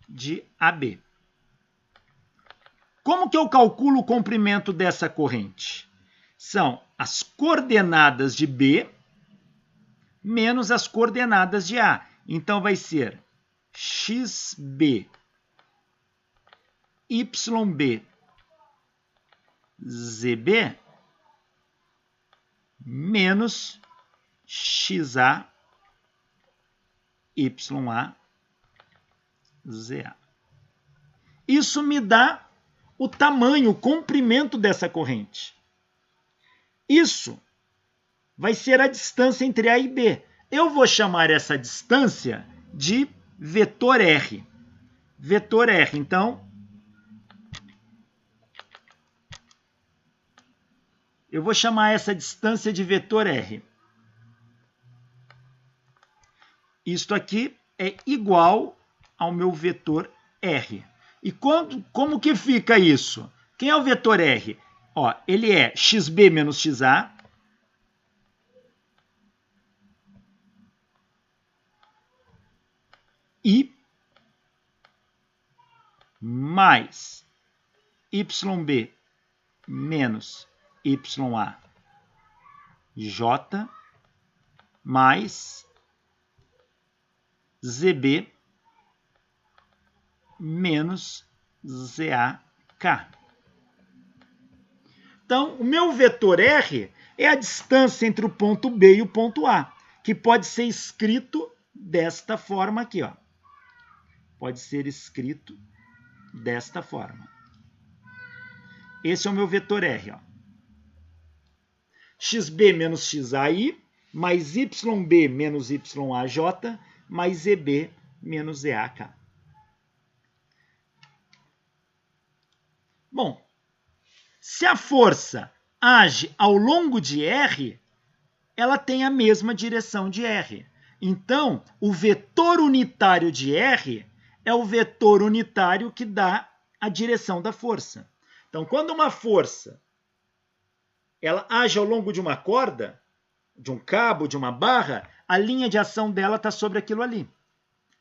de AB. Como que eu calculo o comprimento dessa corrente? São as coordenadas de B menos as coordenadas de A. Então, vai ser XB, YB, ZB menos XA, YA, ZA. Isso me dá o tamanho, o comprimento dessa corrente. Isso vai ser a distância entre A e B. Eu vou chamar essa distância de vetor R. Vetor R, então, eu vou chamar essa distância de vetor R. Isto aqui é igual ao meu vetor R. E como que fica isso? Quem é o vetor R? Ó, ele é XB menos XA e mais YB menos YA J mais ZB menos ZAK. Então, o meu vetor R é a distância entre o ponto B e o ponto A, que pode ser escrito desta forma aqui, ó. Pode ser escrito desta forma. Esse é o meu vetor R, ó. XB menos XAI mais YB menos YAJ mais ZB menos ZAK. Bom, se a força age ao longo de R, ela tem a mesma direção de R. Então, o vetor unitário de R é o vetor unitário que dá a direção da força. Então, quando uma força ela age ao longo de uma corda, de um cabo, de uma barra, a linha de ação dela está sobre aquilo ali.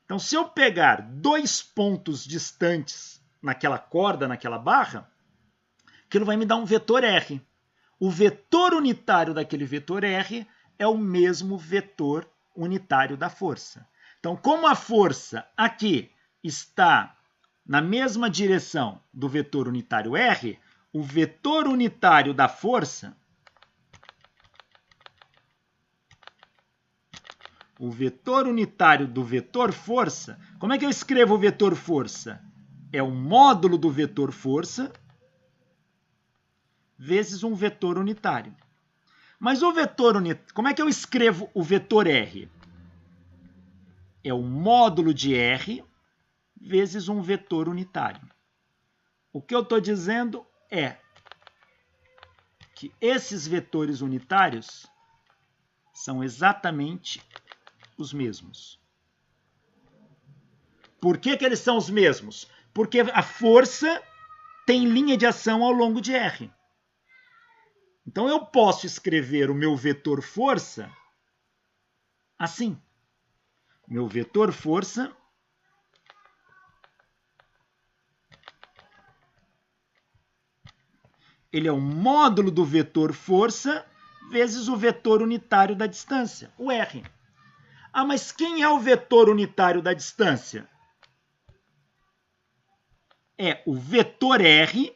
Então, se eu pegar dois pontos distantes naquela corda, naquela barra, aquilo vai me dar um vetor R. O vetor unitário daquele vetor R é o mesmo vetor unitário da força. Então, como a força aqui está na mesma direção do vetor unitário R, o vetor unitário da força, o vetor unitário do vetor força, como é que eu escrevo o vetor força? É o módulo do vetor força vezes um vetor unitário. Mas o vetor unitário, como é que eu escrevo o vetor R? É o módulo de R vezes um vetor unitário. O que eu estou dizendo é que esses vetores unitários são exatamente os mesmos. Por que eles são os mesmos? Porque a força tem linha de ação ao longo de R. Então, eu posso escrever o meu vetor força assim. Meu vetor força ele é o módulo do vetor força vezes o vetor unitário da distância, o R. Ah, mas quem é o vetor unitário da distância? É o vetor R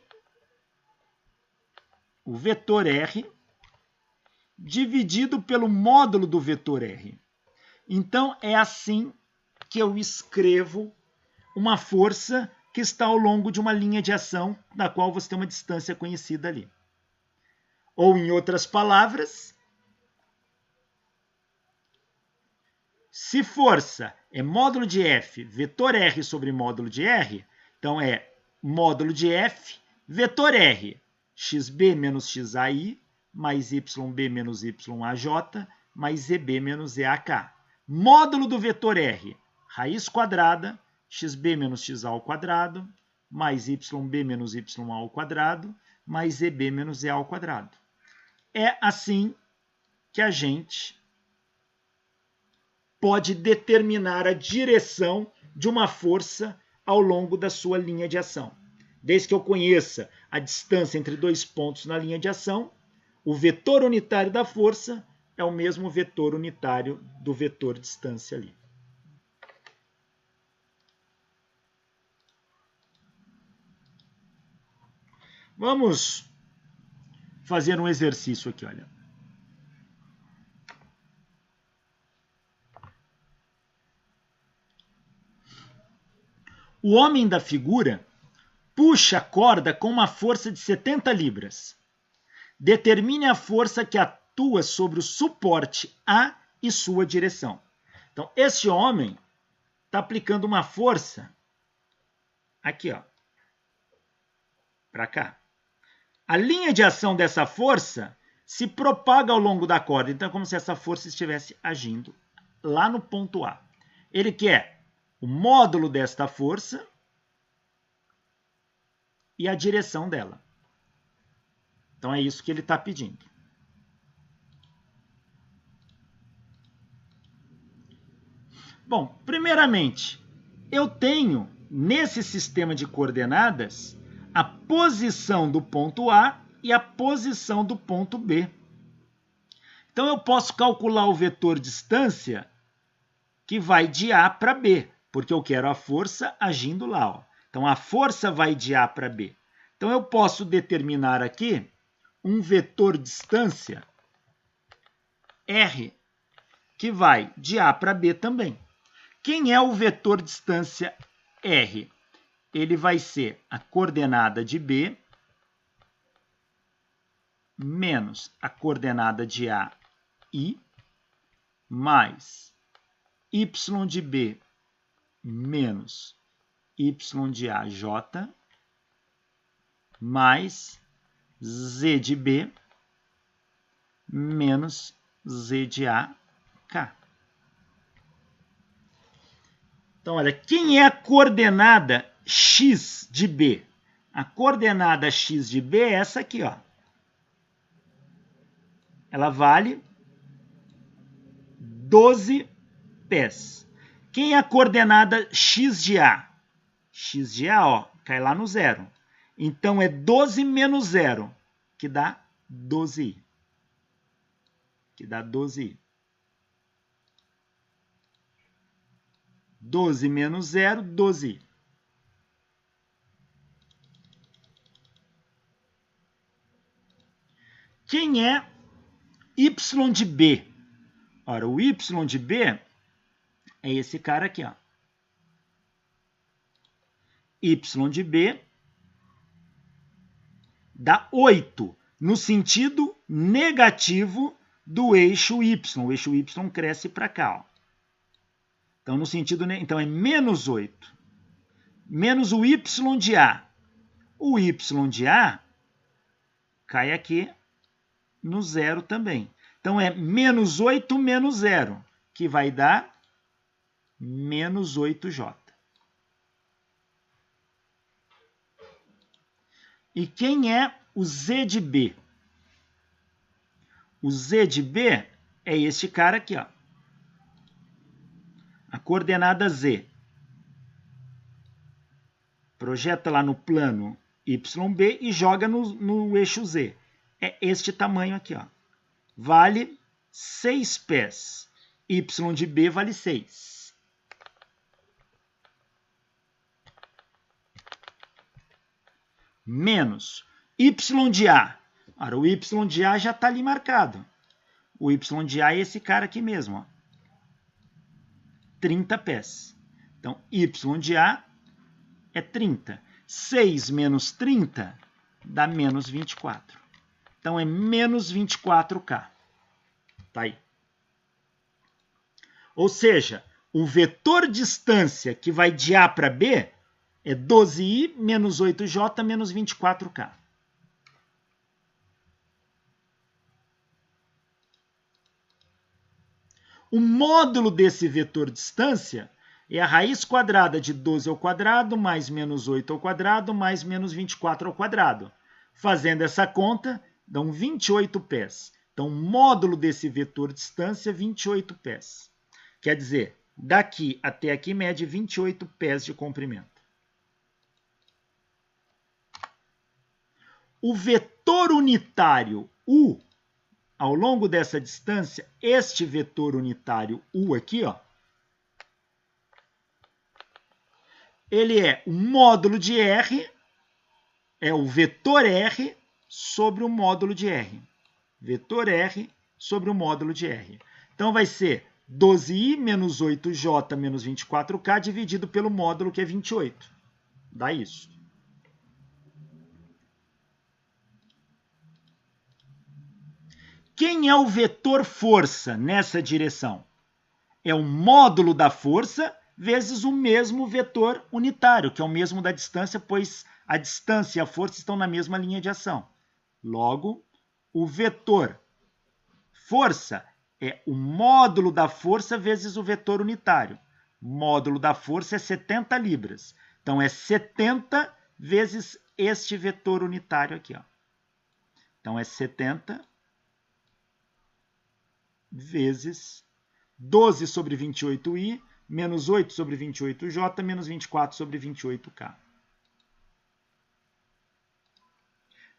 dividido pelo módulo do vetor R. Então, é assim que eu escrevo uma força que está ao longo de uma linha de ação da qual você tem uma distância conhecida ali. Ou, em outras palavras, se força é módulo de F, vetor R sobre módulo de R, então é módulo de F, vetor R, xb menos xai, mais yb menos yaj, mais zb menos eak. Módulo do vetor R, raiz quadrada, xb menos xa ao quadrado, mais yb menos ya ao quadrado, mais zb menos e ao quadrado. É assim que a gente pode determinar a direção de uma força ao longo da sua linha de ação. Desde que eu conheça a distância entre dois pontos na linha de ação, o vetor unitário da força é o mesmo vetor unitário do vetor distância ali. Vamos fazer um exercício aqui, olha. O homem da figura puxa a corda com uma força de 70 libras. Determine a força que atua sobre o suporte A e sua direção. Então, esse homem está aplicando uma força aqui, ó, para cá. A linha de ação dessa força se propaga ao longo da corda. Então, é como se essa força estivesse agindo lá no ponto A. Ele quer o módulo desta força e a direção dela. Então, é isso que ele está pedindo. Bom, primeiramente, eu tenho, nesse sistema de coordenadas, a posição do ponto A e a posição do ponto B. Então, eu posso calcular o vetor distância que vai de A para B, porque eu quero a força agindo lá. Ó. Então, a força vai de A para B. Então, eu posso determinar aqui um vetor distância R, que vai de A para B também. Quem é o vetor distância R? Ele vai ser a coordenada de B menos a coordenada de A, I, mais y de B menos y de A, J, mais z de B menos z de A, K. Então, olha, quem é a coordenada x de B? A coordenada x de B é essa aqui, ó. Ela vale 12 pés. Quem é a coordenada x de A? X de A, ó, cai lá no zero. Então, é 12 menos 0, que dá 12i. Que dá 12i. 12 menos 0, 12i. Quem é y de B? Ora, o y de B é esse cara aqui, ó. Y de B dá 8. no sentido negativo do eixo y. O eixo y cresce para cá. Ó. Então, no sentido, então, é menos 8. Menos o y de A. O y de A cai aqui no zero também. Então, é menos 8 menos 0, que vai dar menos 8J. E quem é o Z de B? O Z de B é este cara aqui, ó. A coordenada Z. Projeta lá no plano YB e joga no eixo Z. É este tamanho aqui, ó. Vale 6 pés. Y de B vale 6. Menos Y de A. Ora, o Y de A já está ali marcado. O Y de A é esse cara aqui mesmo, ó. 30 pés. Então, Y de A é 30. 6 menos 30 dá menos 24. Então, é menos 24K. Tá aí. Ou seja, o vetor distância que vai de A para B é 12i menos 8j menos 24K. O módulo desse vetor distância é a raiz quadrada de 12 ao quadrado mais menos 8 ao quadrado mais menos 24 ao quadrado. Fazendo essa conta, dão 28 pés. Então, o módulo desse vetor distância é 28 pés. Quer dizer, daqui até aqui mede 28 pés de comprimento. O vetor unitário U, ao longo dessa distância, este vetor unitário U aqui, ó, ele é o módulo de R, é o vetor R sobre o módulo de R. Vetor R sobre o módulo de R. Então, vai ser 12i menos 8j menos 24k dividido pelo módulo, que é 28. Dá isso. Quem é o vetor força nessa direção? É o módulo da força vezes o mesmo vetor unitário, que é o mesmo da distância, pois a distância e a força estão na mesma linha de ação. Logo, o vetor força é o módulo da força vezes o vetor unitário. O módulo da força é 70 libras. Então, é 70 vezes este vetor unitário aqui. Ó. Então, é 70 vezes 12 sobre 28i, menos 8 sobre 28j, menos 24 sobre 28k.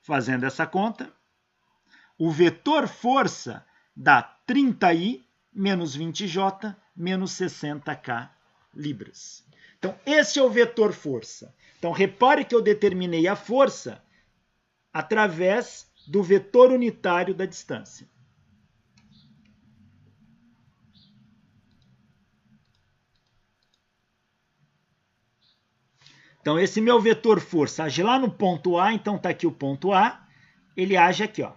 Fazendo essa conta, o vetor força dá 30i menos 20j menos 60k libras. Então, esse é o vetor força. Então, repare que eu determinei a força através do vetor unitário da distância. Então, esse meu vetor força age lá no ponto A, então está aqui o ponto A, ele age aqui, ó,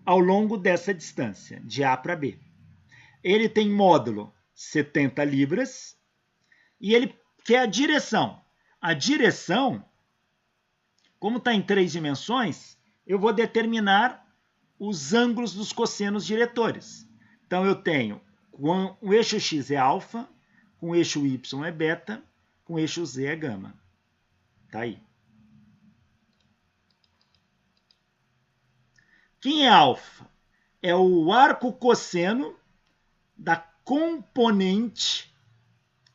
ao longo dessa distância, de A para B. Ele tem módulo 70 libras e ele quer a direção. A direção, como está em 3 dimensões, eu vou determinar os ângulos dos cossenos diretores. Então, eu tenho, com o eixo x é alfa, com o eixo y é beta, com o eixo z é gama. Tá aí. Quem é alfa? É o arco cosseno da componente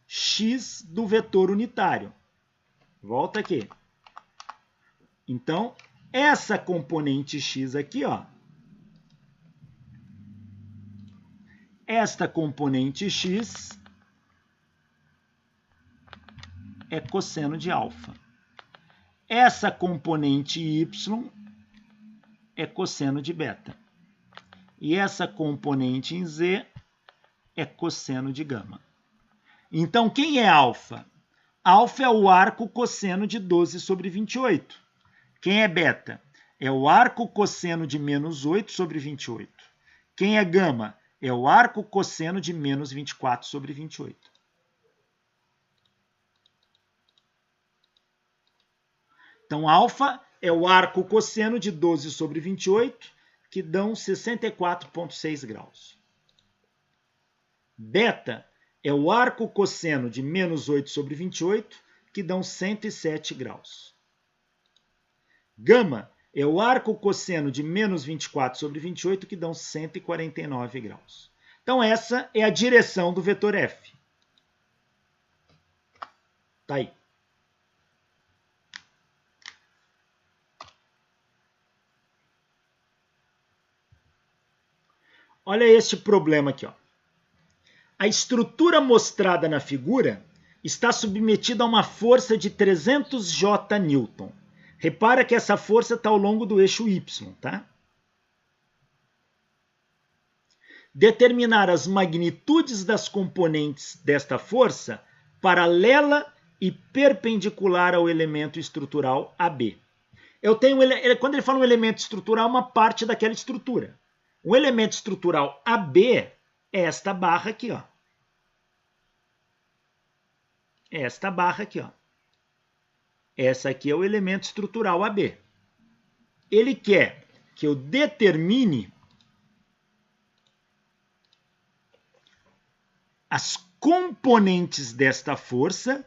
x do vetor unitário. Volta aqui. Então, essa componente x aqui, ó, esta componente x é cosseno de alfa. Essa componente y é cosseno de beta. E essa componente em z é cosseno de gama. Então, quem é alfa? Alfa é o arco cosseno de 12 sobre 28. Quem é beta? é o arco cosseno de menos 8 sobre 28. Quem é gama? É o arco cosseno de menos 24 sobre 28. Então, alfa é o arco cosseno de 12 sobre 28, que dão 64,6 graus. Beta é o arco cosseno de menos 8 sobre 28, que dão 107 graus. Gama é o arco cosseno de menos 24 sobre 28, que dão 149 graus. Então, essa é a direção do vetor F. Tá aí. Olha este problema aqui, ó. A estrutura mostrada na figura está submetida a uma força de 300 J-Newton. Repara que essa força está ao longo do eixo Y, tá? Determinar as magnitudes das componentes desta força paralela e perpendicular ao elemento estrutural AB. Quando ele fala um elemento estrutural, uma parte daquela estrutura. O elemento estrutural AB é esta barra aqui, ó. Esta barra aqui, ó. Essa aqui é o elemento estrutural AB. Ele quer que eu determine as componentes desta força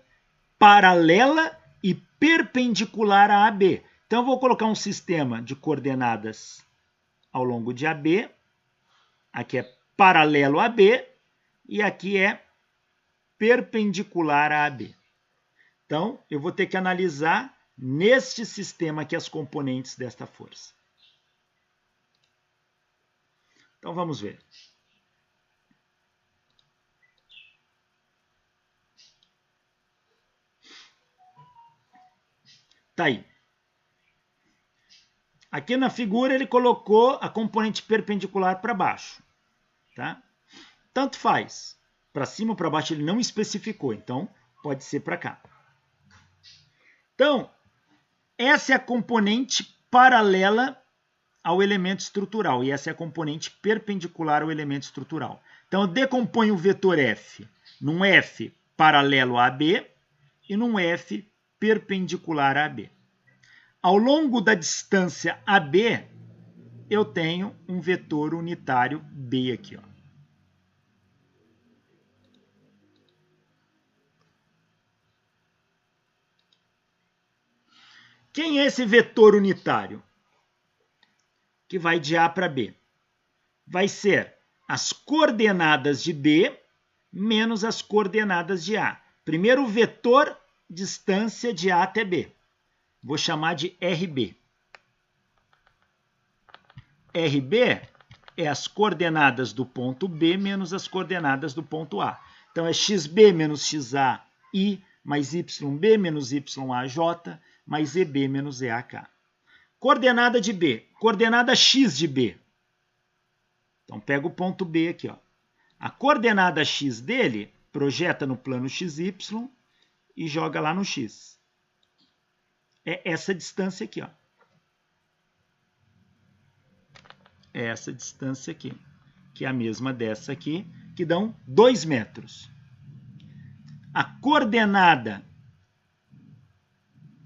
paralela e perpendicular a AB. Então, eu vou colocar um sistema de coordenadas ao longo de AB. Aqui é paralelo a AB e aqui é perpendicular a AB. Então, eu vou ter que analisar neste sistema aqui as componentes desta força. Então, vamos ver. Tá aí. Aqui na figura ele colocou a componente perpendicular para baixo. Tá? Tanto faz. Para cima ou para baixo ele não especificou, então pode ser para cá. Então, essa é a componente paralela ao elemento estrutural e essa é a componente perpendicular ao elemento estrutural. Então, eu decomponho o vetor F num F paralelo a AB e num F perpendicular a AB. Ao longo da distância AB, eu tenho um vetor unitário B aqui, ó. Quem é esse vetor unitário? Que vai de A para B. Vai ser as coordenadas de B menos as coordenadas de A. Primeiro o vetor distância de A até B. Vou chamar de RB. RB é as coordenadas do ponto B menos as coordenadas do ponto A. Então, é XB menos XAI mais YB menos YAJ mais EB menos EAK. Coordenada de B. Coordenada X de B. Então, pega o ponto B aqui, ó. A coordenada X dele, projeta no plano XY e joga lá no X. É essa distância aqui, ó. É essa distância aqui, que é a mesma dessa aqui, que dão 2 metros. A coordenada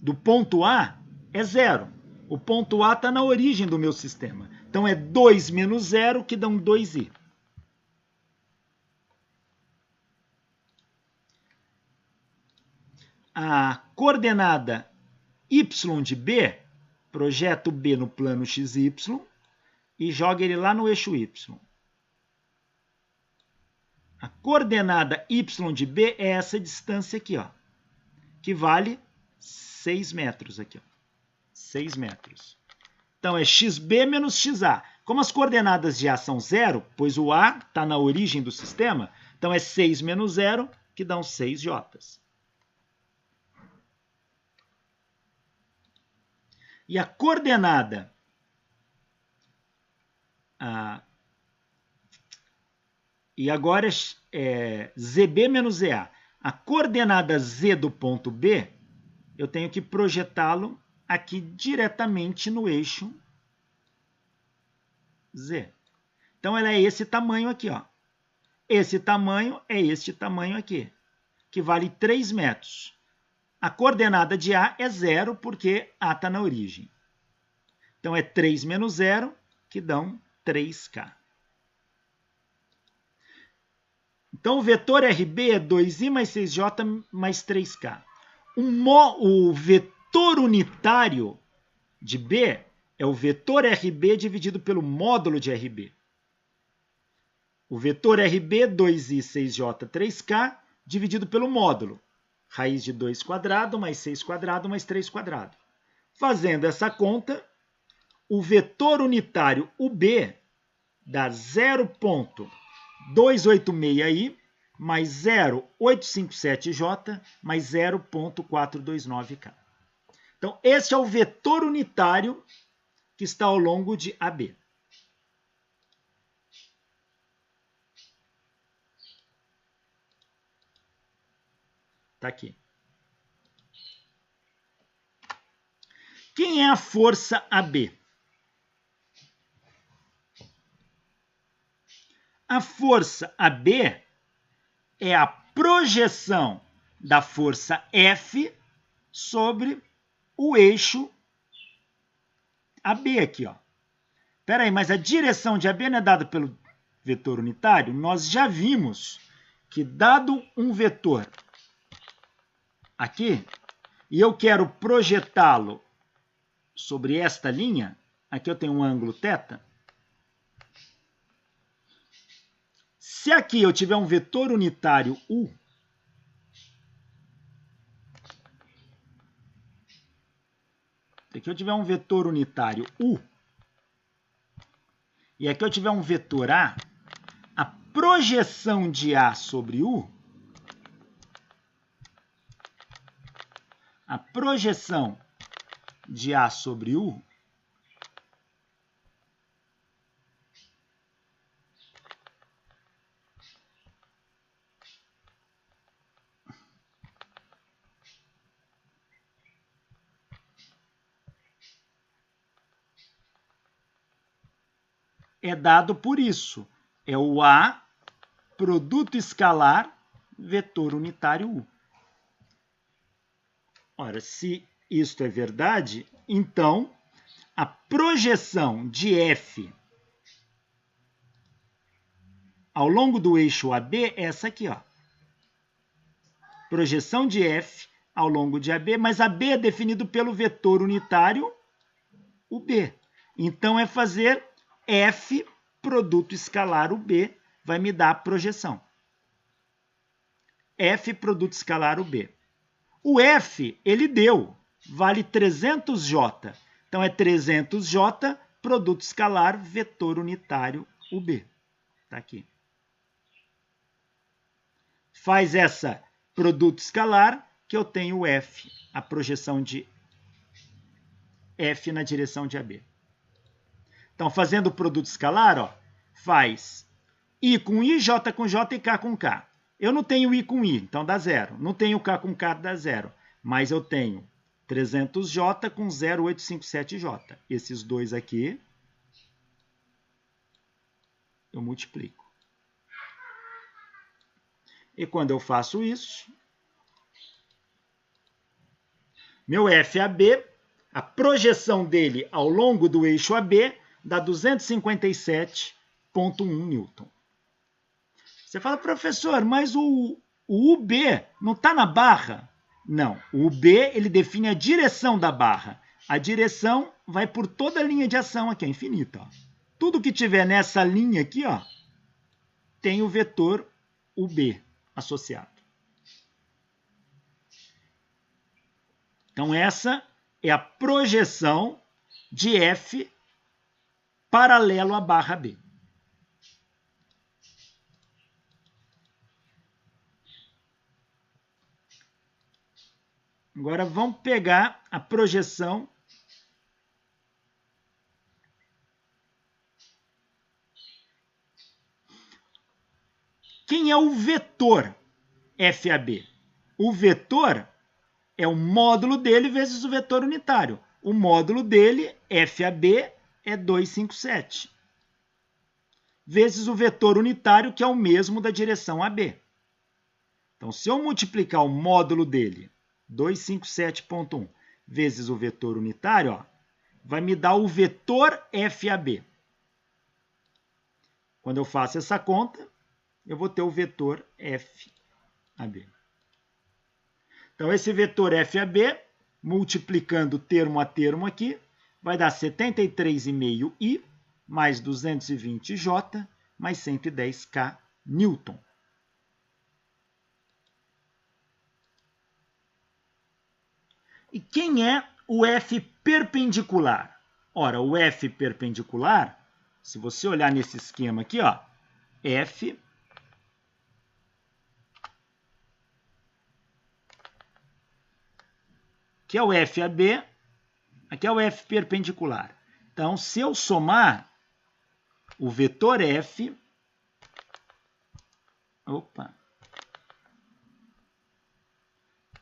do ponto A é 0. O ponto A está na origem do meu sistema. Então, é 2 menos 0, que dão 2i. A coordenada y de B, projeta o B no plano XY e joga ele lá no eixo Y. A coordenada y de B é essa distância aqui, ó, que vale 6 metros aqui, ó. 6 metros. Então, é XB menos XA. Como as coordenadas de A são 0, pois o A está na origem do sistema, então é 6 menos 0, que dão 6 J's. E a coordenada e agora é ZB menos EA. A coordenada Z do ponto B, eu tenho que projetá-lo aqui diretamente no eixo Z. Então, ela é esse tamanho aqui, ó. Esse tamanho é este tamanho aqui, que vale 3 metros. A coordenada de A é 0, porque A está na origem. Então, é 3 menos 0, que dão 3K. Então, o vetor RB é 2i mais 6j mais 3K. O vetor unitário de B é o vetor RB dividido pelo módulo de RB. O vetor RB, 2i, 6j, 3K, dividido pelo módulo. Raiz de 2 quadrado, mais 6 quadrado, mais 3 quadrado. Fazendo essa conta, o vetor unitário UB dá 0,286i mais 0,857j mais 0,429k. Então, esse é o vetor unitário que está ao longo de AB. Está aqui. Quem é a força AB? A força AB é a projeção da força F sobre o eixo AB aqui, ó. Espera aí, mas a direção de AB não é dada pelo vetor unitário? Nós já vimos que, dado um vetor aqui, e eu quero projetá-lo sobre esta linha, aqui eu tenho um ângulo θ. Se aqui eu tiver um vetor unitário U, aqui eu tiver um vetor unitário U, e aqui eu tiver um vetor A, a projeção de A sobre U, a projeção de A sobre U é dado por isso. É o A, produto escalar, vetor unitário U. Ora, se isto é verdade, então a projeção de F ao longo do eixo AB é essa aqui, ó. Projeção de F ao longo de AB, mas AB é definido pelo vetor unitário UB. Então, é fazer F, produto escalar UB, vai me dar a projeção. F, produto escalar UB. O F, ele deu, vale 300J. Então, é 300J, produto escalar, vetor unitário UB. Está aqui. Faz essa produto escalar, que eu tenho o F, a projeção de F na direção de AB. Então, fazendo o produto escalar, ó, faz I com I, J com J e K com K. Eu não tenho I com I, então dá 0. Não tenho K com K, dá 0. Mas eu tenho 300J com 0,857J. Esses dois aqui, eu multiplico. E quando eu faço isso, meu FAB, a projeção dele ao longo do eixo AB, dá 257,1 newton. Você fala, professor, mas o UB não está na barra? Não, o UB ele define a direção da barra. A direção vai por toda a linha de ação aqui, é infinita. Ó. Tudo que tiver nessa linha aqui, ó, tem o vetor UB associado. Então, essa é a projeção de F paralelo à barra B. Agora, vamos pegar a projeção Quem é o vetor FAB? O vetor é o módulo dele vezes o vetor unitário. o módulo dele, FAB, é 257, vezes o vetor unitário, que é o mesmo da direção AB. Então, se eu multiplicar o módulo dele, 257.1, vezes o vetor unitário, ó, vai me dar o vetor FAB. Quando eu faço essa conta, eu vou ter o vetor FAB. Então, esse vetor FAB, multiplicando termo a termo aqui, vai dar 73,5I mais 220J mais 110K Newton. E quem é o F perpendicular? Ora, o F perpendicular, se você olhar nesse esquema aqui, ó, F que é o FAB, aqui é o F perpendicular. Então, se eu somar o vetor F,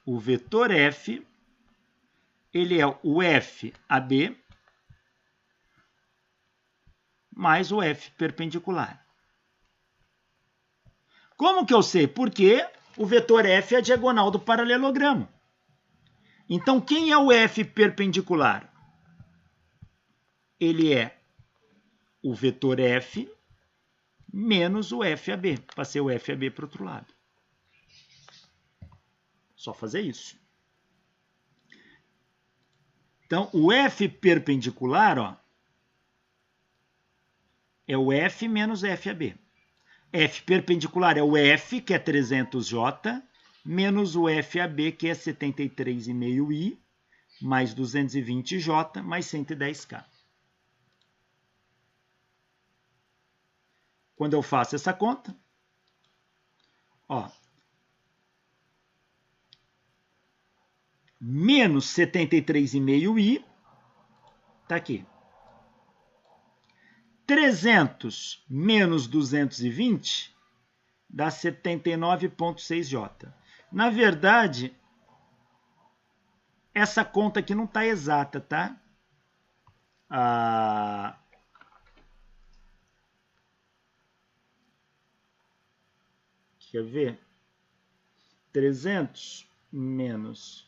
o vetor F, ele é o FAB mais o F perpendicular. Como que eu sei? Porque o vetor F é a diagonal do paralelogramo. Então, quem é o F perpendicular? Ele é o vetor F menos o FAB. Passei o FAB para o outro lado. Só fazer isso. Então, o F perpendicular, ó, é o F menos FAB. F perpendicular é o F, que é 300J, menos o FAB, que é 73,5I, mais 220J, mais 110K. Quando eu faço essa conta, ó, menos 73,5I, está aqui. 300 menos 220 dá 79,6J. Na verdade, essa conta aqui não está exata, tá? Quer ver? 300 menos...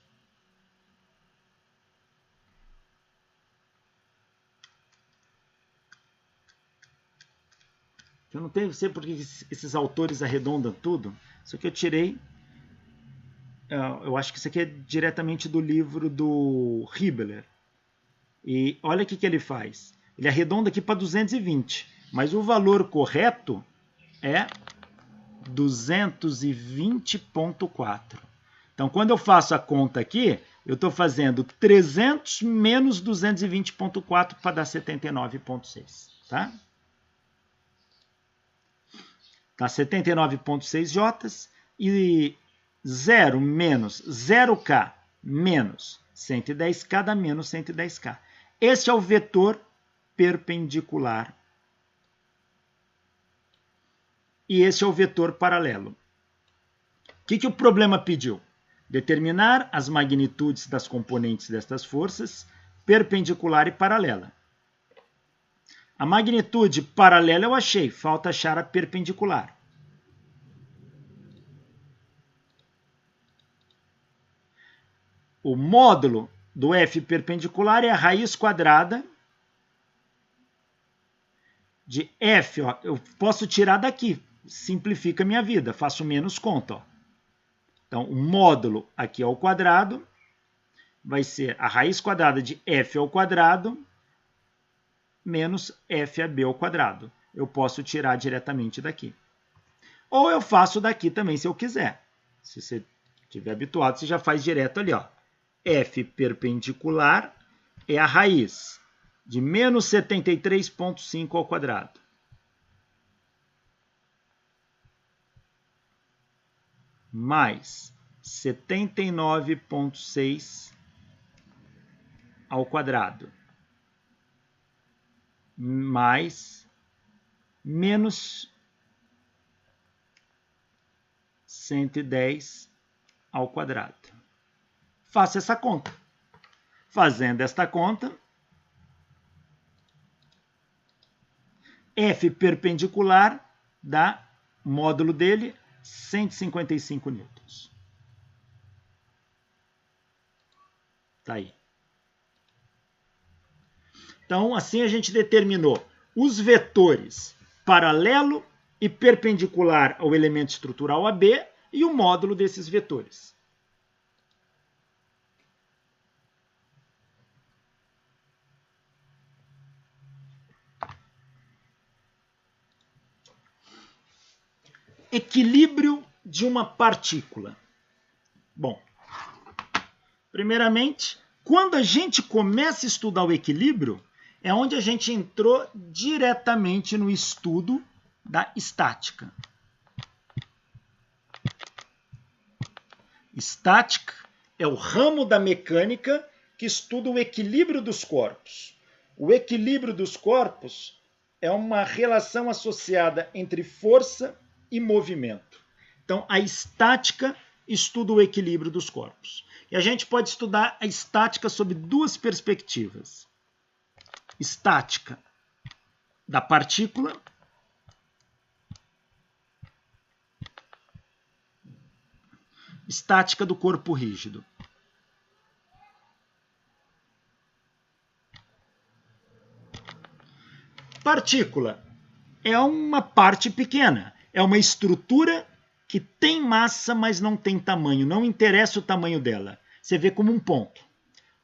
Eu não sei por que esses autores arredondam tudo. Isso aqui eu tirei. Eu acho que isso aqui é diretamente do livro do Hibbeler. E olha o que ele faz. Ele arredonda aqui para 220. Mas o valor correto é 220,4. Então, quando eu faço a conta aqui, eu estou fazendo 300 menos 220,4 para dar 79,6. Tá? Tá 79,6 Jotas e 0 menos 0K menos 110K dá menos 110K. Esse é o vetor perpendicular. E esse é o vetor paralelo. O que o problema pediu? Determinar as magnitudes das componentes destas forças, perpendicular e paralela. A magnitude paralela eu achei, falta achar a perpendicular. O módulo do F perpendicular é a raiz quadrada de F. Ó, eu posso tirar daqui, simplifica a minha vida, faço menos conta. Ó. Então, o módulo aqui ao quadrado vai ser a raiz quadrada de F ao quadrado menos FAB ao quadrado. Eu posso tirar diretamente daqui. Ou eu faço daqui também, se eu quiser. Se você estiver habituado, você já faz direto ali. Ó. F perpendicular é a raiz de menos 73,5 ao quadrado. Mais 79,6 ao quadrado. Mais menos 110 ao quadrado. Faça essa conta. Fazendo esta conta, F perpendicular dá módulo dele 155 newtons. Tá aí. Então, assim a gente determinou os vetores paralelo e perpendicular ao elemento estrutural AB e o módulo desses vetores. Equilíbrio de uma partícula. Bom, primeiramente, quando a gente começa a estudar o equilíbrio, é onde a gente entrou diretamente no estudo da estática. Estática é o ramo da mecânica que estuda o equilíbrio dos corpos. O equilíbrio dos corpos é uma relação associada entre força e movimento. Então, a estática estuda o equilíbrio dos corpos. E a gente pode estudar a estática sob duas perspectivas. Estática da partícula estática do corpo rígido. Partícula é uma parte pequena, é uma estrutura que tem massa, mas não tem tamanho, não interessa o tamanho dela. Você vê como um ponto.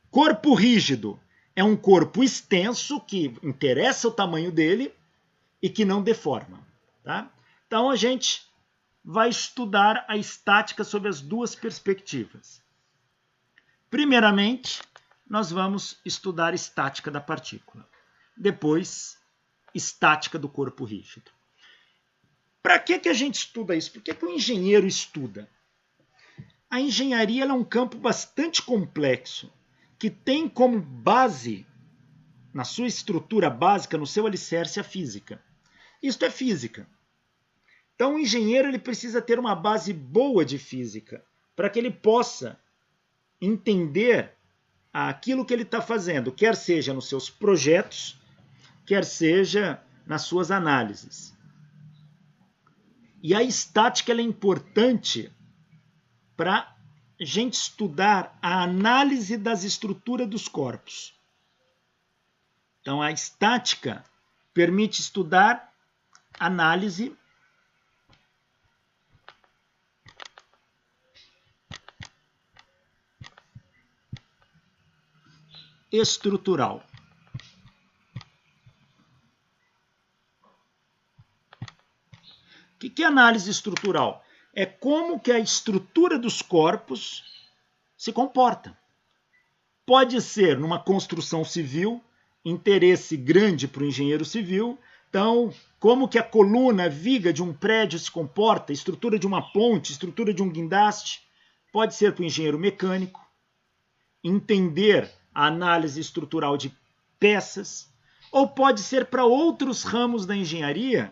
Corpo rígido é um corpo extenso que interessa o tamanho dele e que não deforma. Tá? Então a gente vai estudar a estática sob as duas perspectivas. Primeiramente, nós vamos estudar a estática da partícula. Depois, estática do corpo rígido. Para que a gente estuda isso? Por que o engenheiro estuda? A engenharia é um campo bastante complexo, que tem como base, na sua estrutura básica, no seu alicerce, a física. Isto é física. Então, o engenheiro ele precisa ter uma base boa de física, para que ele possa entender aquilo que ele está fazendo, quer seja nos seus projetos, quer seja nas suas análises. E a estática ela é importante para a gente estudar a análise das estruturas dos corpos. Então, a estática permite estudar análise estrutural. O que é análise estrutural? É como que a estrutura dos corpos se comporta. Pode ser numa construção civil, interesse grande para o engenheiro civil. Então, como que a coluna, a viga de um prédio se comporta, estrutura de uma ponte, estrutura de um guindaste. Pode ser para o engenheiro mecânico. Entender a análise estrutural de peças. Ou pode ser para outros ramos da engenharia,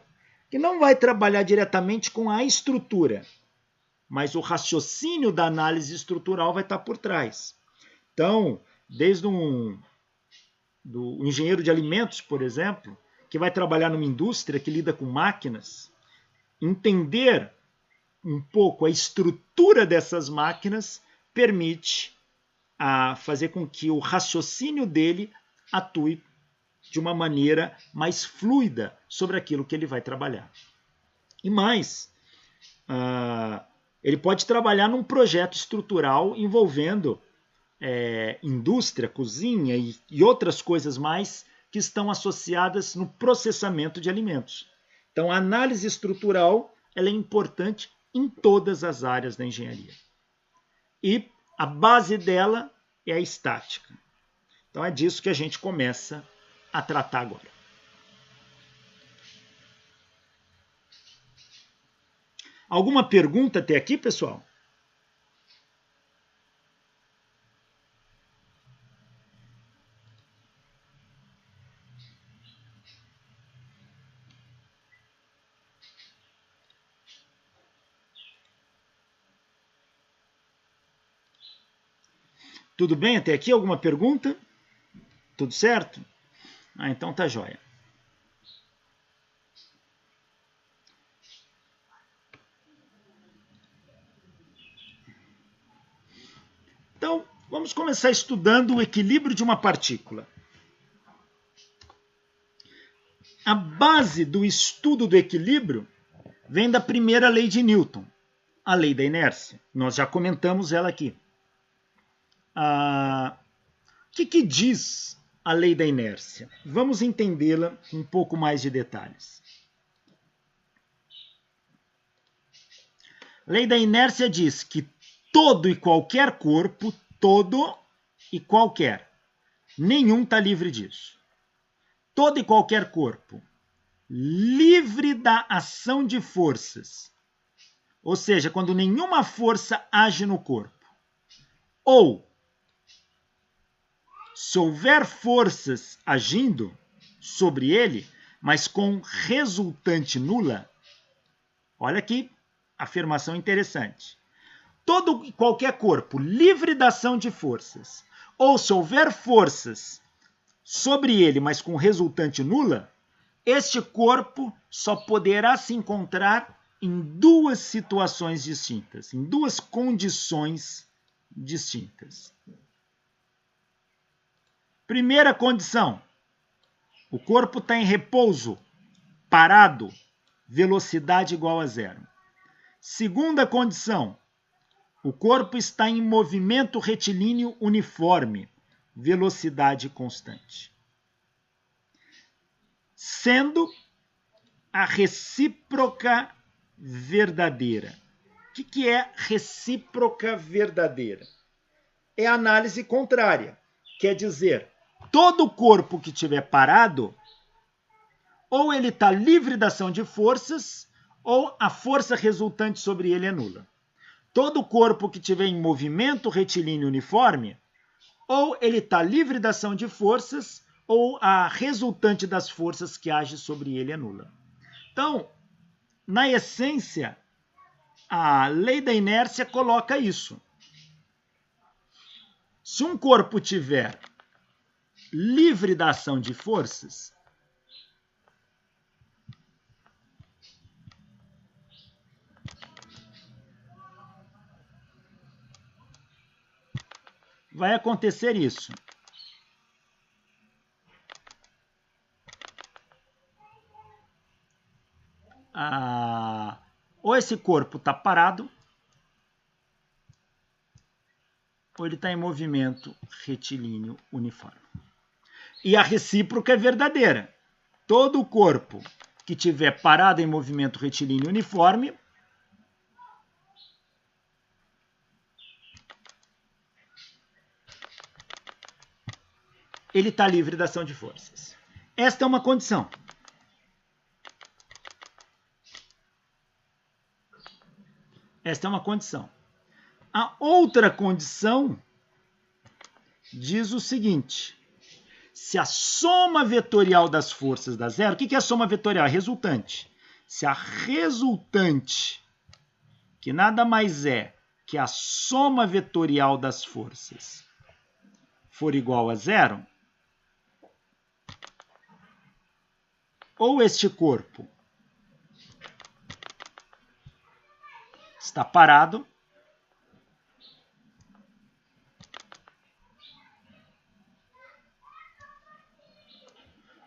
que não vai trabalhar diretamente com a estrutura, mas o raciocínio da análise estrutural vai estar por trás. Então, desde do engenheiro de alimentos, por exemplo, que vai trabalhar numa indústria que lida com máquinas, entender um pouco a estrutura dessas máquinas permite fazer com que o raciocínio dele atue de uma maneira mais fluida sobre aquilo que ele vai trabalhar. E mais, ele pode trabalhar num projeto estrutural envolvendo indústria, cozinha e outras coisas mais que estão associadas no processamento de alimentos. Então, a análise estrutural ela é importante em todas as áreas da engenharia. E a base dela é a estática. Então, é disso que a gente começa a tratar agora. Alguma pergunta até aqui, pessoal? Tudo bem até aqui? Alguma pergunta? Tudo certo? Então tá jóia. Então, vamos começar estudando o equilíbrio de uma partícula. A base do estudo do equilíbrio vem da primeira lei de Newton, a lei da inércia. Nós já comentamos ela aqui. O que diz a lei da inércia? Vamos entendê-la com um pouco mais de detalhes. A lei da inércia diz que todo e qualquer corpo, todo e qualquer, nenhum está livre disso. Todo e qualquer corpo, livre da ação de forças, ou seja, quando nenhuma força age no corpo, ou se houver forças agindo sobre ele, mas com resultante nula, olha que afirmação interessante. Todo e qualquer corpo livre da ação de forças, ou se houver forças sobre ele, mas com resultante nula, este corpo só poderá se encontrar em duas situações distintas, em duas condições distintas. Primeira condição, o corpo está em repouso, parado, velocidade igual a zero. Segunda condição, o corpo está em movimento retilíneo uniforme, velocidade constante. Sendo a recíproca verdadeira. O que é recíproca verdadeira? É a análise contrária. Quer dizer, todo corpo que estiver parado, ou ele está livre da ação de forças, ou a força resultante sobre ele é nula. Todo corpo que estiver em movimento retilíneo uniforme, ou ele está livre da ação de forças, ou a resultante das forças que age sobre ele é nula. Então, na essência, a lei da inércia coloca isso. Se um corpo tiver livre da ação de forças, vai acontecer isso. Ou esse corpo está parado, ou ele está em movimento retilíneo uniforme. E a recíproca é verdadeira. Todo corpo que estiver parado em movimento retilíneo uniforme ele está livre da ação de forças. Esta é uma condição. Esta é uma condição. A outra condição diz o seguinte: se a soma vetorial das forças dá zero, o que é a soma vetorial? A resultante. Se a resultante, que nada mais é que a soma vetorial das forças, for igual a zero, ou este corpo está parado,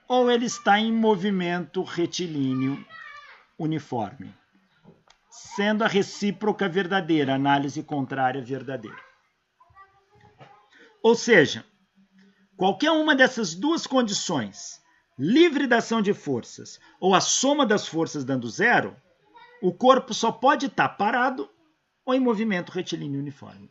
ou ele está em movimento retilíneo uniforme, sendo a recíproca verdadeira, a análise contrária verdadeira. Ou seja, qualquer uma dessas duas condições, livre da ação de forças ou a soma das forças dando zero, o corpo só pode estar parado ou em movimento retilíneo uniforme.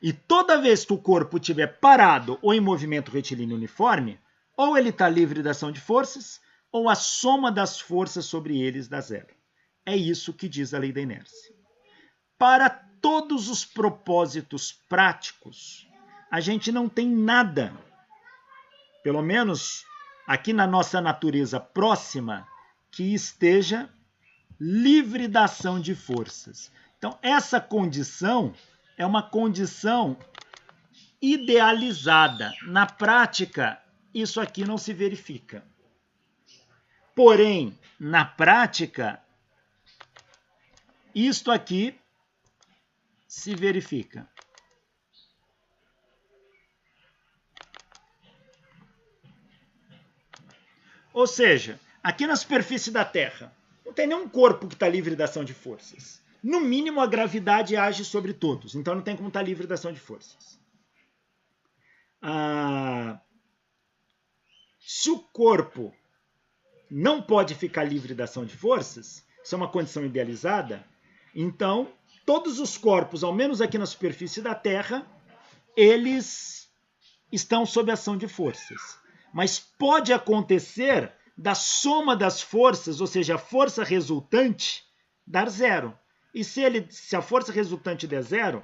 E toda vez que o corpo estiver parado ou em movimento retilíneo uniforme, ou ele está livre da ação de forças, ou a soma das forças sobre eles dá zero. É isso que diz a lei da inércia. Para todos os propósitos práticos, a gente não tem nada, pelo menos aqui na nossa natureza próxima, que esteja livre da ação de forças. Então, essa condição é uma condição idealizada. Na prática, isso aqui não se verifica. Porém, na prática, isto aqui se verifica. Ou seja, aqui na superfície da Terra, não tem nenhum corpo que está livre da ação de forças. No mínimo, a gravidade age sobre todos, então não tem como estar livre da ação de forças. Se o corpo não pode ficar livre da ação de forças, isso é uma condição idealizada, então todos os corpos, ao menos aqui na superfície da Terra, eles estão sob ação de forças. Mas pode acontecer da soma das forças, ou seja, a força resultante, dar zero. E se a força resultante der zero,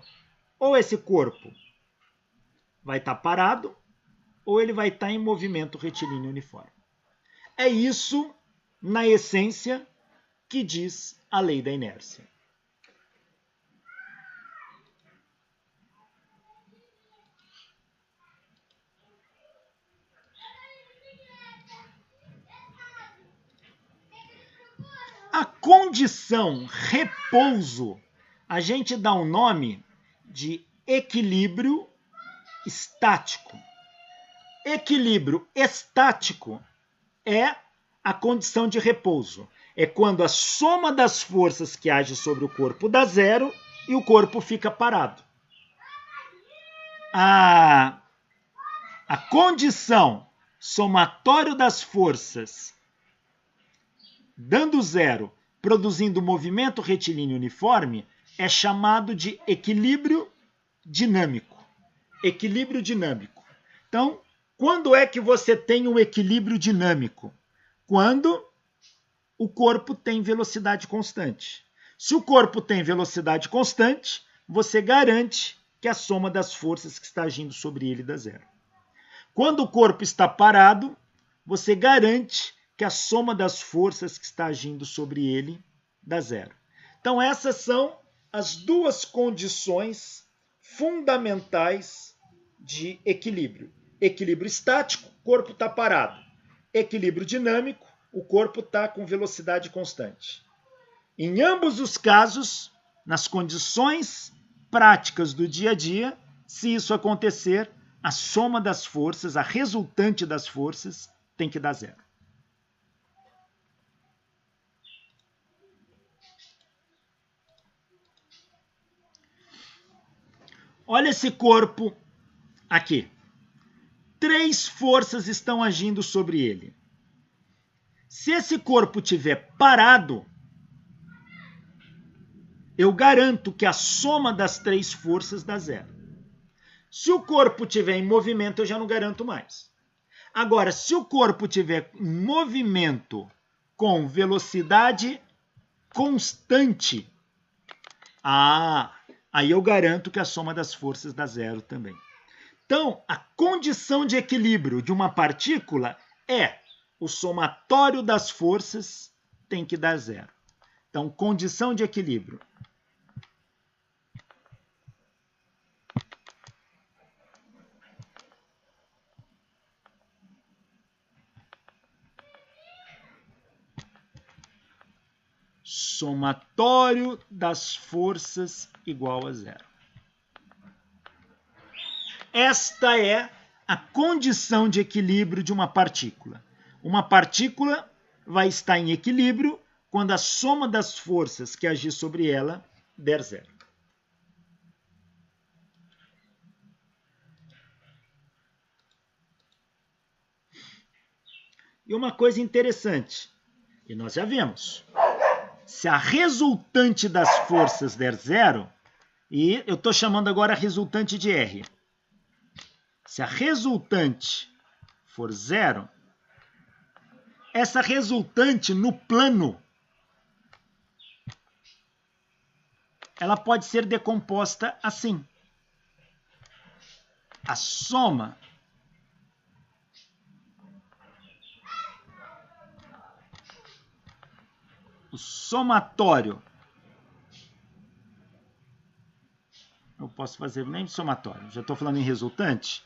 ou esse corpo vai estar parado, ou ele vai estar em movimento retilíneo uniforme. É isso, na essência, que diz a lei da inércia. A condição repouso, a gente dá um nome de equilíbrio estático. Equilíbrio estático é a condição de repouso. É quando a soma das forças que age sobre o corpo dá zero e o corpo fica parado. A condição somatório das forças dando zero, produzindo movimento retilíneo uniforme, é chamado de equilíbrio dinâmico. Equilíbrio dinâmico. Então, quando é que você tem um equilíbrio dinâmico? Quando o corpo tem velocidade constante. Se o corpo tem velocidade constante, você garante que a soma das forças que está agindo sobre ele dá zero. Quando o corpo está parado, você garante que a soma das forças que está agindo sobre ele dá zero. Então, essas são as duas condições fundamentais de equilíbrio. Equilíbrio estático, o corpo está parado. Equilíbrio dinâmico, o corpo está com velocidade constante. Em ambos os casos, nas condições práticas do dia a dia, se isso acontecer, a soma das forças, a resultante das forças, tem que dar zero. Olha esse corpo aqui. 3 forças estão agindo sobre ele. Se esse corpo estiver parado, eu garanto que a soma das 3 forças dá zero. Se o corpo estiver em movimento, eu já não garanto mais. Agora, se o corpo estiver em movimento com velocidade constante, aí eu garanto que a soma das forças dá zero também. Então, a condição de equilíbrio de uma partícula é o somatório das forças tem que dar zero. Então, condição de equilíbrio. Somatório das forças igual a zero. Esta é a condição de equilíbrio de uma partícula. Uma partícula vai estar em equilíbrio quando a soma das forças que agir sobre ela der zero. E uma coisa interessante, e nós já vimos, se a resultante das forças der zero, e eu estou chamando agora a resultante de R, se a resultante for zero, essa resultante no plano, ela pode ser decomposta assim. A soma o somatório, não posso fazer nem de somatório, já estou falando em resultante.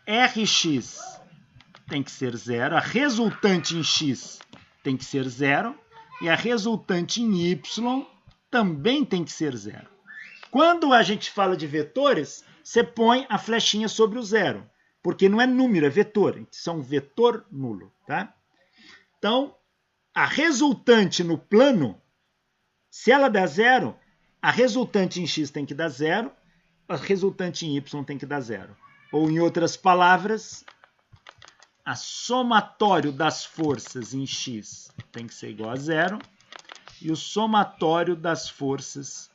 Rx tem que ser 0, a resultante em x tem que ser 0 e a resultante em y também tem que ser 0. Quando a gente fala de vetores, você põe a flechinha sobre o 0, porque não é número, é vetor. Isso é um vetor nulo, tá? Então, a resultante no plano, se ela der 0, a resultante em x tem que dar 0, a resultante em y tem que dar 0. Ou, em outras palavras, a somatório das forças em x tem que ser igual a 0 e o somatório das forças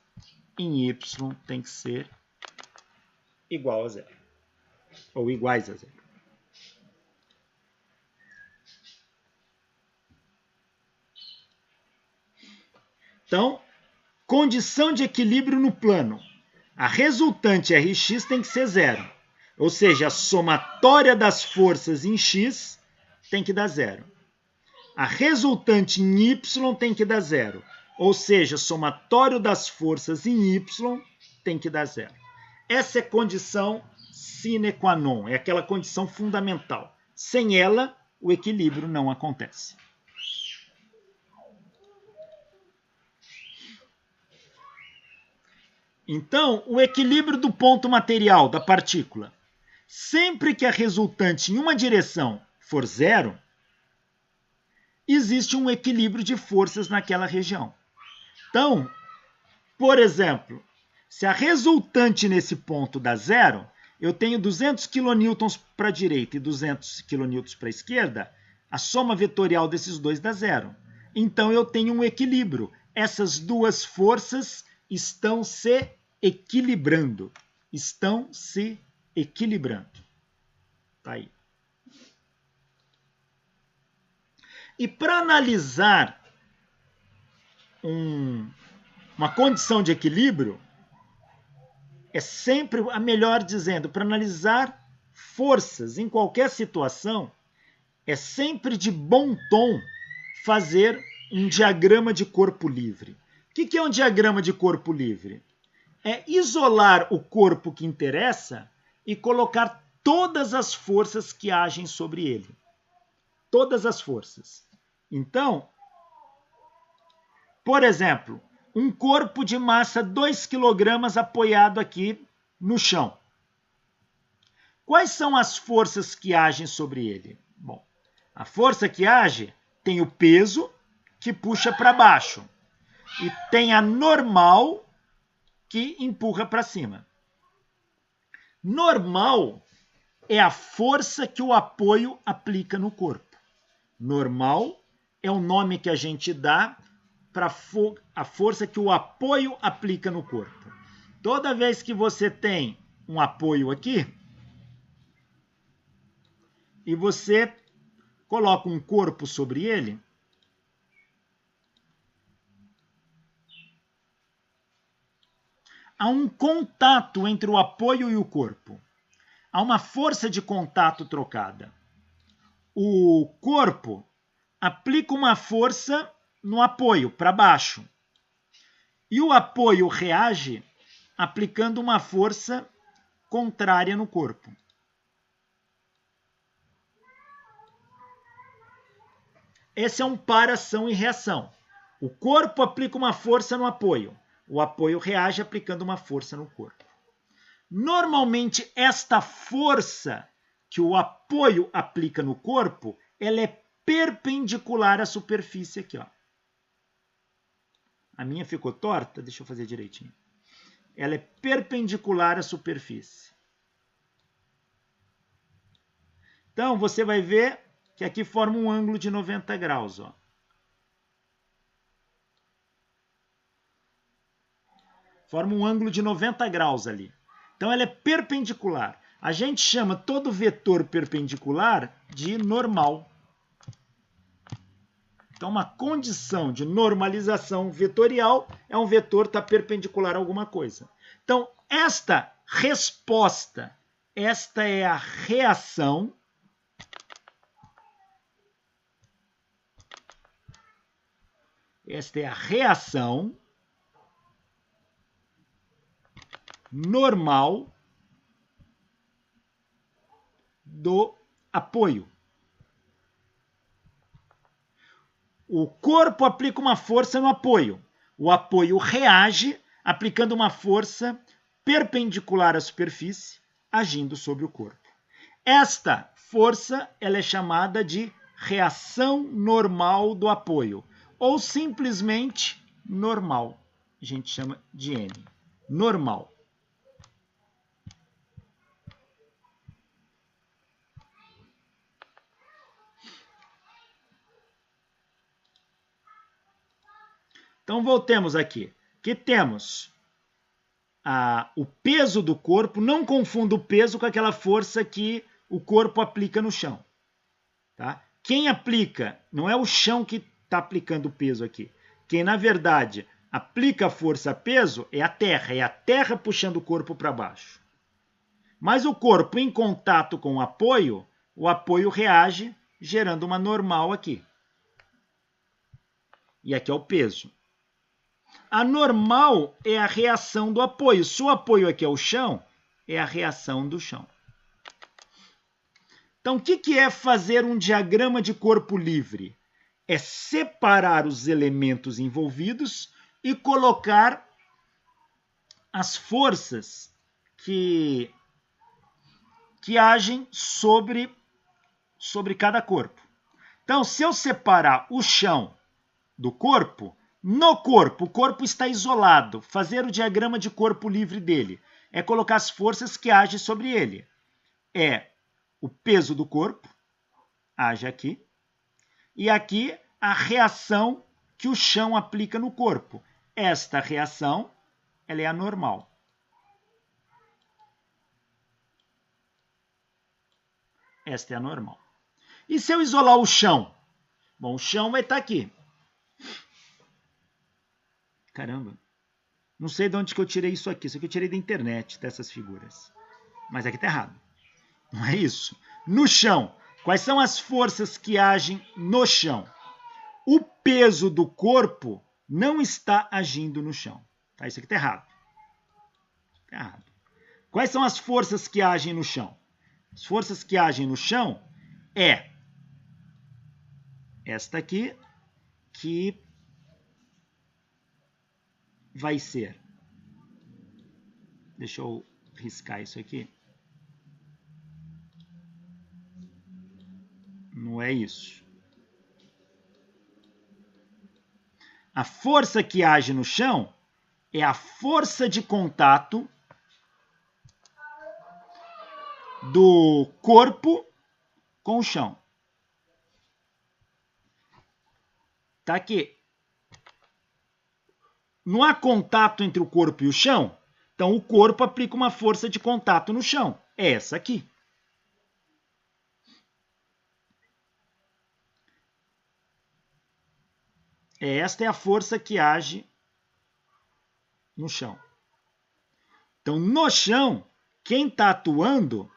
em y tem que ser igual a 0. Ou iguais a 0. Então, condição de equilíbrio no plano. A resultante Rx tem que ser 0. Ou seja, a somatória das forças em x tem que dar 0. A resultante em y tem que dar 0. Ou seja, somatório das forças em y tem que dar 0. Essa é a condição sine qua non, é aquela condição fundamental. Sem ela, o equilíbrio não acontece. Então, o equilíbrio do ponto material da partícula. Sempre que a resultante em uma direção for 0, existe um equilíbrio de forças naquela região. Então, por exemplo, se a resultante nesse ponto dá 0, eu tenho 200 kN para a direita e 200 kN para a esquerda, a soma vetorial desses dois dá 0. Então, eu tenho um equilíbrio. Essas duas forças estão se equilibrando. Estão se equilibrando. Tá aí. E para analisar uma condição de equilíbrio, é sempre, a melhor dizendo, para analisar forças em qualquer situação, é sempre de bom tom fazer um diagrama de corpo livre. O que é um diagrama de corpo livre? É isolar o corpo que interessa e colocar todas as forças que agem sobre ele. Todas as forças. Então, por exemplo, um corpo de massa 2 kg apoiado aqui no chão. Quais são as forças que agem sobre ele? Bom, a força que age tem o peso, que puxa para baixo, e tem a normal, que empurra para cima. Normal é a força que o apoio aplica no corpo. Normal é o nome que a gente dá para a força que o apoio aplica no corpo. Toda vez que você tem um apoio aqui, e você coloca um corpo sobre ele, há um contato entre o apoio e o corpo. Há uma força de contato trocada. O corpo aplica uma força no apoio, para baixo. E o apoio reage aplicando uma força contrária no corpo. Esse é um par-ação e reação. O corpo aplica uma força no apoio. O apoio reage aplicando uma força no corpo. Normalmente, esta força que o apoio aplica no corpo, ela é perpendicular à superfície aqui, ó. A minha ficou torta? Deixa eu fazer direitinho. Ela é perpendicular à superfície. Então, você vai ver que aqui forma um ângulo de 90 graus, ó. Forma um ângulo de 90 graus ali. Então, ela é perpendicular. A gente chama todo vetor perpendicular de normal. Então, uma condição de normalização vetorial é um vetor estar perpendicular a alguma coisa. Então, esta resposta, esta é a reação. Esta é a reação normal do apoio. O corpo aplica uma força no apoio. O apoio reage aplicando uma força perpendicular à superfície, agindo sobre o corpo. Esta força ela é chamada de reação normal do apoio, ou simplesmente normal. A gente chama de N. Normal. Então, voltemos aqui. Que temos o peso do corpo. Não confunda o peso com aquela força que o corpo aplica no chão. Tá? Quem aplica, não é o chão que está aplicando o peso aqui. Quem, na verdade, aplica a força a peso é a terra puxando o corpo para baixo. Mas o corpo, em contato com o apoio reage, gerando uma normal aqui. E aqui é o peso. A normal é a reação do apoio. Se o apoio aqui é o chão, é a reação do chão. Então, o que é fazer um diagrama de corpo livre? É separar os elementos envolvidos e colocar as forças que agem sobre cada corpo. Então, se eu separar o chão do corpo, no corpo, o corpo está isolado. Fazer o diagrama de corpo livre dele é colocar as forças que agem sobre ele. É o peso do corpo, age aqui, e aqui a reação que o chão aplica no corpo. Esta reação, ela é anormal. Esta é a normal. E se eu isolar o chão? Bom, o chão vai estar aqui. Caramba, não sei de onde que eu tirei isso aqui. Isso aqui eu tirei da internet, dessas figuras. Mas aqui está errado. Não é isso. No chão, quais são as forças que agem no chão? O peso do corpo não está agindo no chão. Tá? Isso aqui está errado. Tá errado. Quais são as forças que agem no chão? As forças que agem no chão é esta aqui, que vai ser... Deixa eu riscar isso aqui. Não é isso. A força que age no chão é a força de contato do corpo com o chão. Tá aqui. Não há contato entre o corpo e o chão, então o corpo aplica uma força de contato no chão. É essa aqui. Esta é a força que age no chão. Então, no chão, quem está atuando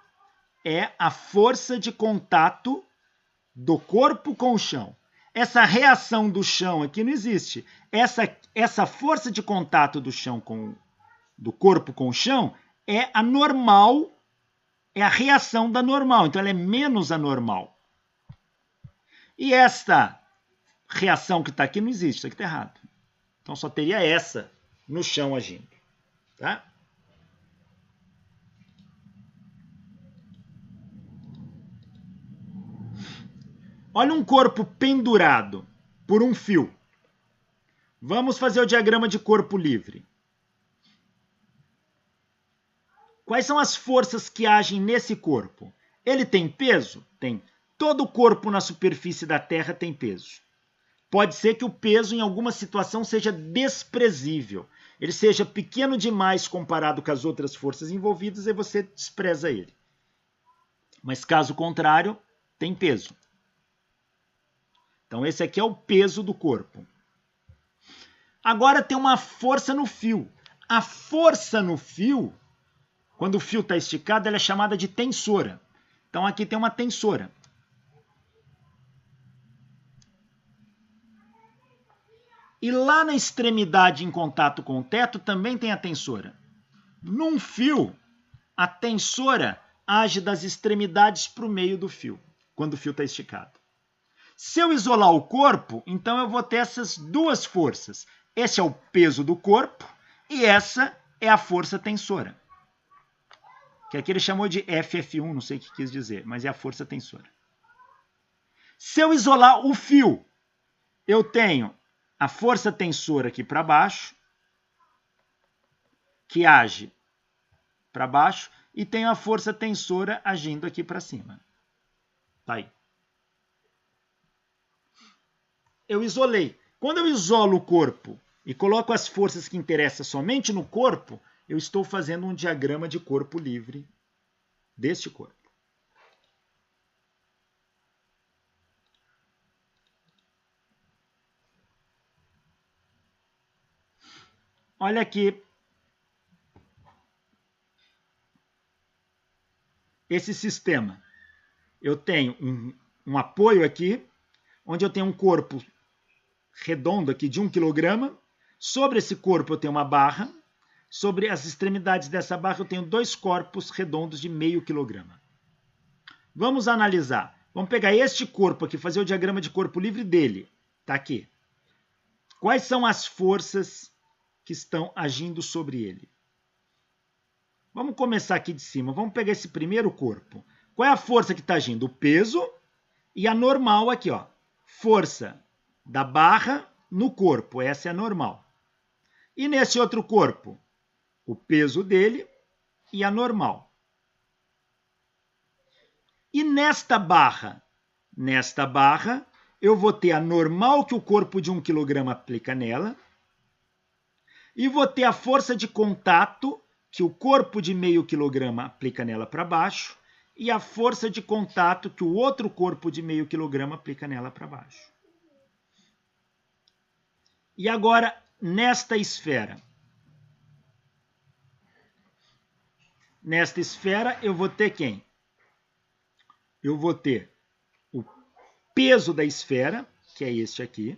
é a força de contato do corpo com o chão. Essa reação do chão aqui não existe. Essa força de contato do chão do corpo com o chão é a normal, é a reação da normal. Então, ela é menos anormal. E esta reação que está aqui não existe, isso aqui está errado. Então, só teria essa no chão agindo. Tá? Olha um corpo pendurado por um fio. Vamos fazer o diagrama de corpo livre. Quais são as forças que agem nesse corpo? Ele tem peso? Tem. Todo corpo na superfície da Terra tem peso. Pode ser que o peso em alguma situação seja desprezível. Ele seja pequeno demais comparado com as outras forças envolvidas e você despreza ele. Mas caso contrário, tem peso. Então esse aqui é o peso do corpo. Agora tem uma força no fio. A força no fio, quando o fio está esticado, ela é chamada de tensora. Então aqui tem uma tensora. E lá na extremidade em contato com o teto também tem a tensora. Num fio, a tensora age das extremidades para o meio do fio, quando o fio está esticado. Se eu isolar o corpo, então eu vou ter essas duas forças. Esse é o peso do corpo e essa é a força tensora. Que aqui ele chamou de FF1, não sei o que quis dizer, mas é a força tensora. Se eu isolar o fio, eu tenho a força tensora aqui para baixo, que age para baixo, e tenho a força tensora agindo aqui para cima. Tá aí. Eu isolei. Quando eu isolo o corpo e coloco as forças que interessam somente no corpo, eu estou fazendo um diagrama de corpo livre deste corpo. Olha aqui. Esse sistema. Eu tenho um apoio aqui, onde eu tenho um corpo redondo aqui de 1 kg. Sobre esse corpo eu tenho uma barra. Sobre as extremidades dessa barra eu tenho dois corpos redondos de meio quilograma. Vamos analisar. Vamos pegar este corpo aqui, fazer o diagrama de corpo livre dele. Está aqui. Quais são as forças que estão agindo sobre ele? Vamos começar aqui de cima. Vamos pegar esse primeiro corpo. Qual é a força que está agindo? O peso e a normal aqui, ó. Força da barra no corpo. Essa é a normal. E nesse outro corpo? O peso dele e a normal. E nesta barra? Nesta barra, eu vou ter a normal que o corpo de 1 kg aplica nela. E vou ter a força de contato que o corpo de meio quilograma aplica nela para baixo. E a força de contato que o outro corpo de meio quilograma aplica nela para baixo. E agora, nesta esfera. Nesta esfera, eu vou ter quem? Eu vou ter o peso da esfera, que é este aqui.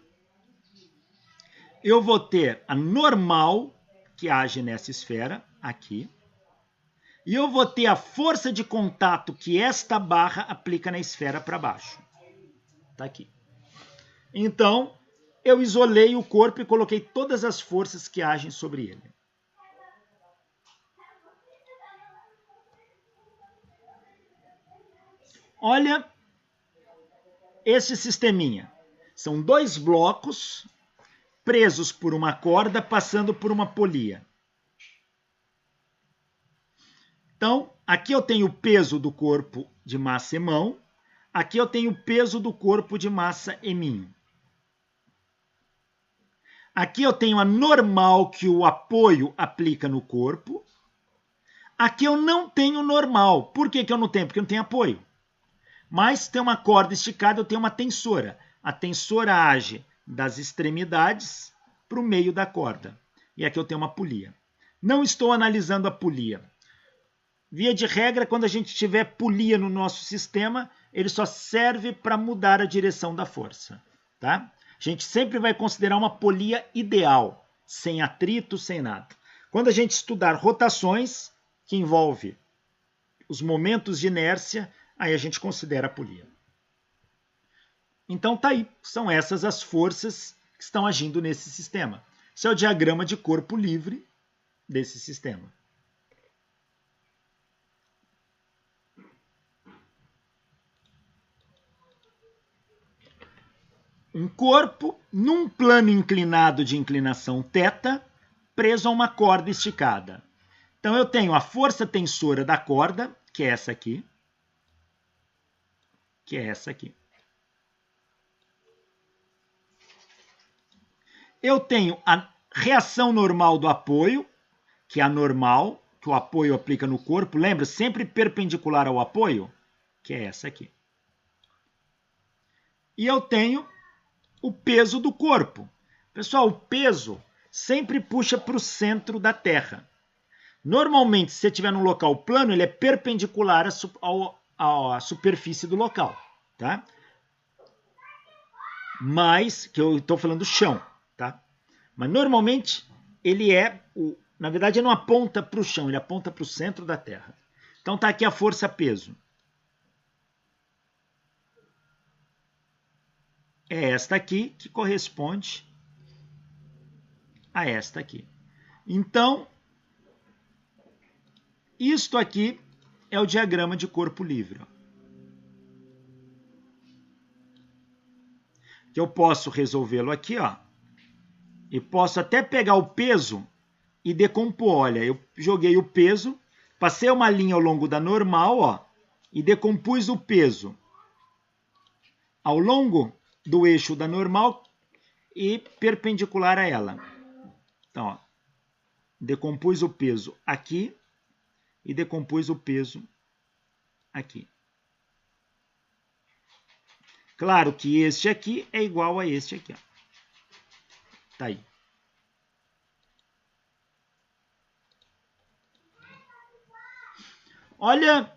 Eu vou ter a normal, que age nessa esfera, aqui. E eu vou ter a força de contato que esta barra aplica na esfera para baixo. Está aqui. Então, eu isolei o corpo e coloquei todas as forças que agem sobre ele. Olha esse sisteminha. São dois blocos presos por uma corda passando por uma polia. Então, aqui eu tenho o peso do corpo de massa emão. Aqui eu tenho o peso do corpo de massa eminho. Aqui eu tenho a normal que o apoio aplica no corpo. Aqui eu não tenho normal. Por que eu não tenho? Porque eu não tenho apoio. Mas tem uma corda esticada, eu tenho uma tensora. A tensora age das extremidades para o meio da corda. E aqui eu tenho uma polia. Não estou analisando a polia. Via de regra, quando a gente tiver polia no nosso sistema, ele só serve para mudar a direção da força. Tá? A gente sempre vai considerar uma polia ideal, sem atrito, sem nada. Quando a gente estudar rotações, que envolve os momentos de inércia, aí a gente considera a polia. Então tá aí, são essas as forças que estão agindo nesse sistema. Esse é o diagrama de corpo livre desse sistema. Um corpo num plano inclinado de inclinação θ, preso a uma corda esticada. Então eu tenho a força tensora da corda, que é essa aqui, Eu tenho a reação normal do apoio, que é a normal, que o apoio aplica no corpo. Lembra? Sempre perpendicular ao apoio, que é essa aqui. E eu tenho o peso do corpo. Pessoal, o peso sempre puxa para o centro da Terra. Normalmente, se você estiver num local plano, ele é perpendicular à superfície do local. Tá? Mas, que eu estou falando do chão. Tá? Mas normalmente, ele é o Na verdade, ele não aponta para o chão, ele aponta para o centro da Terra. Então está aqui a força-peso. É esta aqui que corresponde a esta aqui. Então, isto aqui é o diagrama de corpo livre. Que eu posso resolvê-lo aqui, ó. E posso até pegar o peso e decompor. Olha, eu joguei o peso, passei uma linha ao longo da normal, ó, e decompus o peso ao longo do eixo da normal e perpendicular a ela. Então, ó, decompus o peso aqui e decompus o peso aqui. Claro que este aqui é igual a este aqui. Tá aí. Olha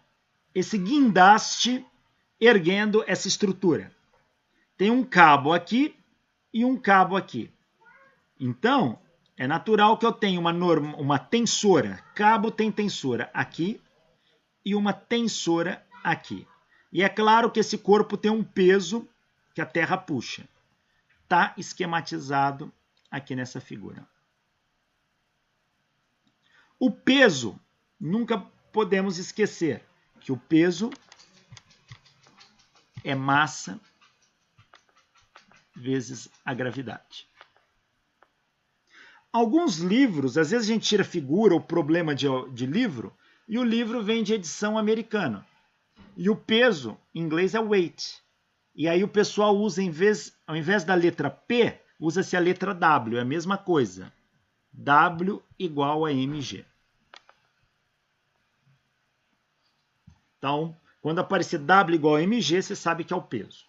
esse guindaste erguendo essa estrutura. Tem um cabo aqui e um cabo aqui. Então, é natural que eu tenha uma tensora. Cabo tem tensora aqui e uma tensora aqui. E é claro que esse corpo tem um peso que a Terra puxa. Está esquematizado aqui nessa figura. O peso, nunca podemos esquecer que o peso é massa vezes a gravidade. Alguns livros, às vezes a gente tira figura ou problema de livro, e o livro vem de edição americana. E o peso, em inglês, é weight. E aí o pessoal usa, ao invés da letra P, usa-se a letra W, é a mesma coisa. W igual a mg. Então, quando aparecer W igual a mg, você sabe que é o peso.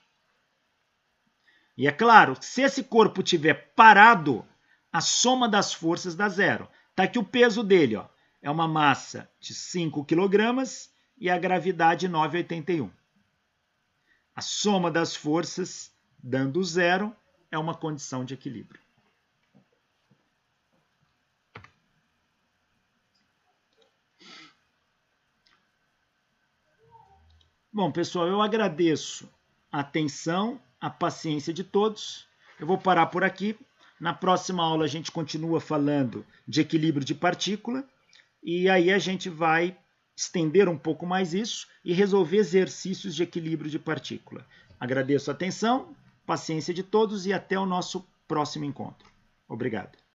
E é claro, se esse corpo estiver parado, a soma das forças dá zero. Está aqui o peso dele, ó, é uma massa de 5 kg e a gravidade 9,81. A soma das forças, dando zero, é uma condição de equilíbrio. Bom, pessoal, eu agradeço a atenção, a paciência de todos. Eu vou parar por aqui. Na próxima aula a gente continua falando de equilíbrio de partícula e aí a gente vai estender um pouco mais isso e resolver exercícios de equilíbrio de partícula. Agradeço a atenção, paciência de todos e até o nosso próximo encontro. Obrigado.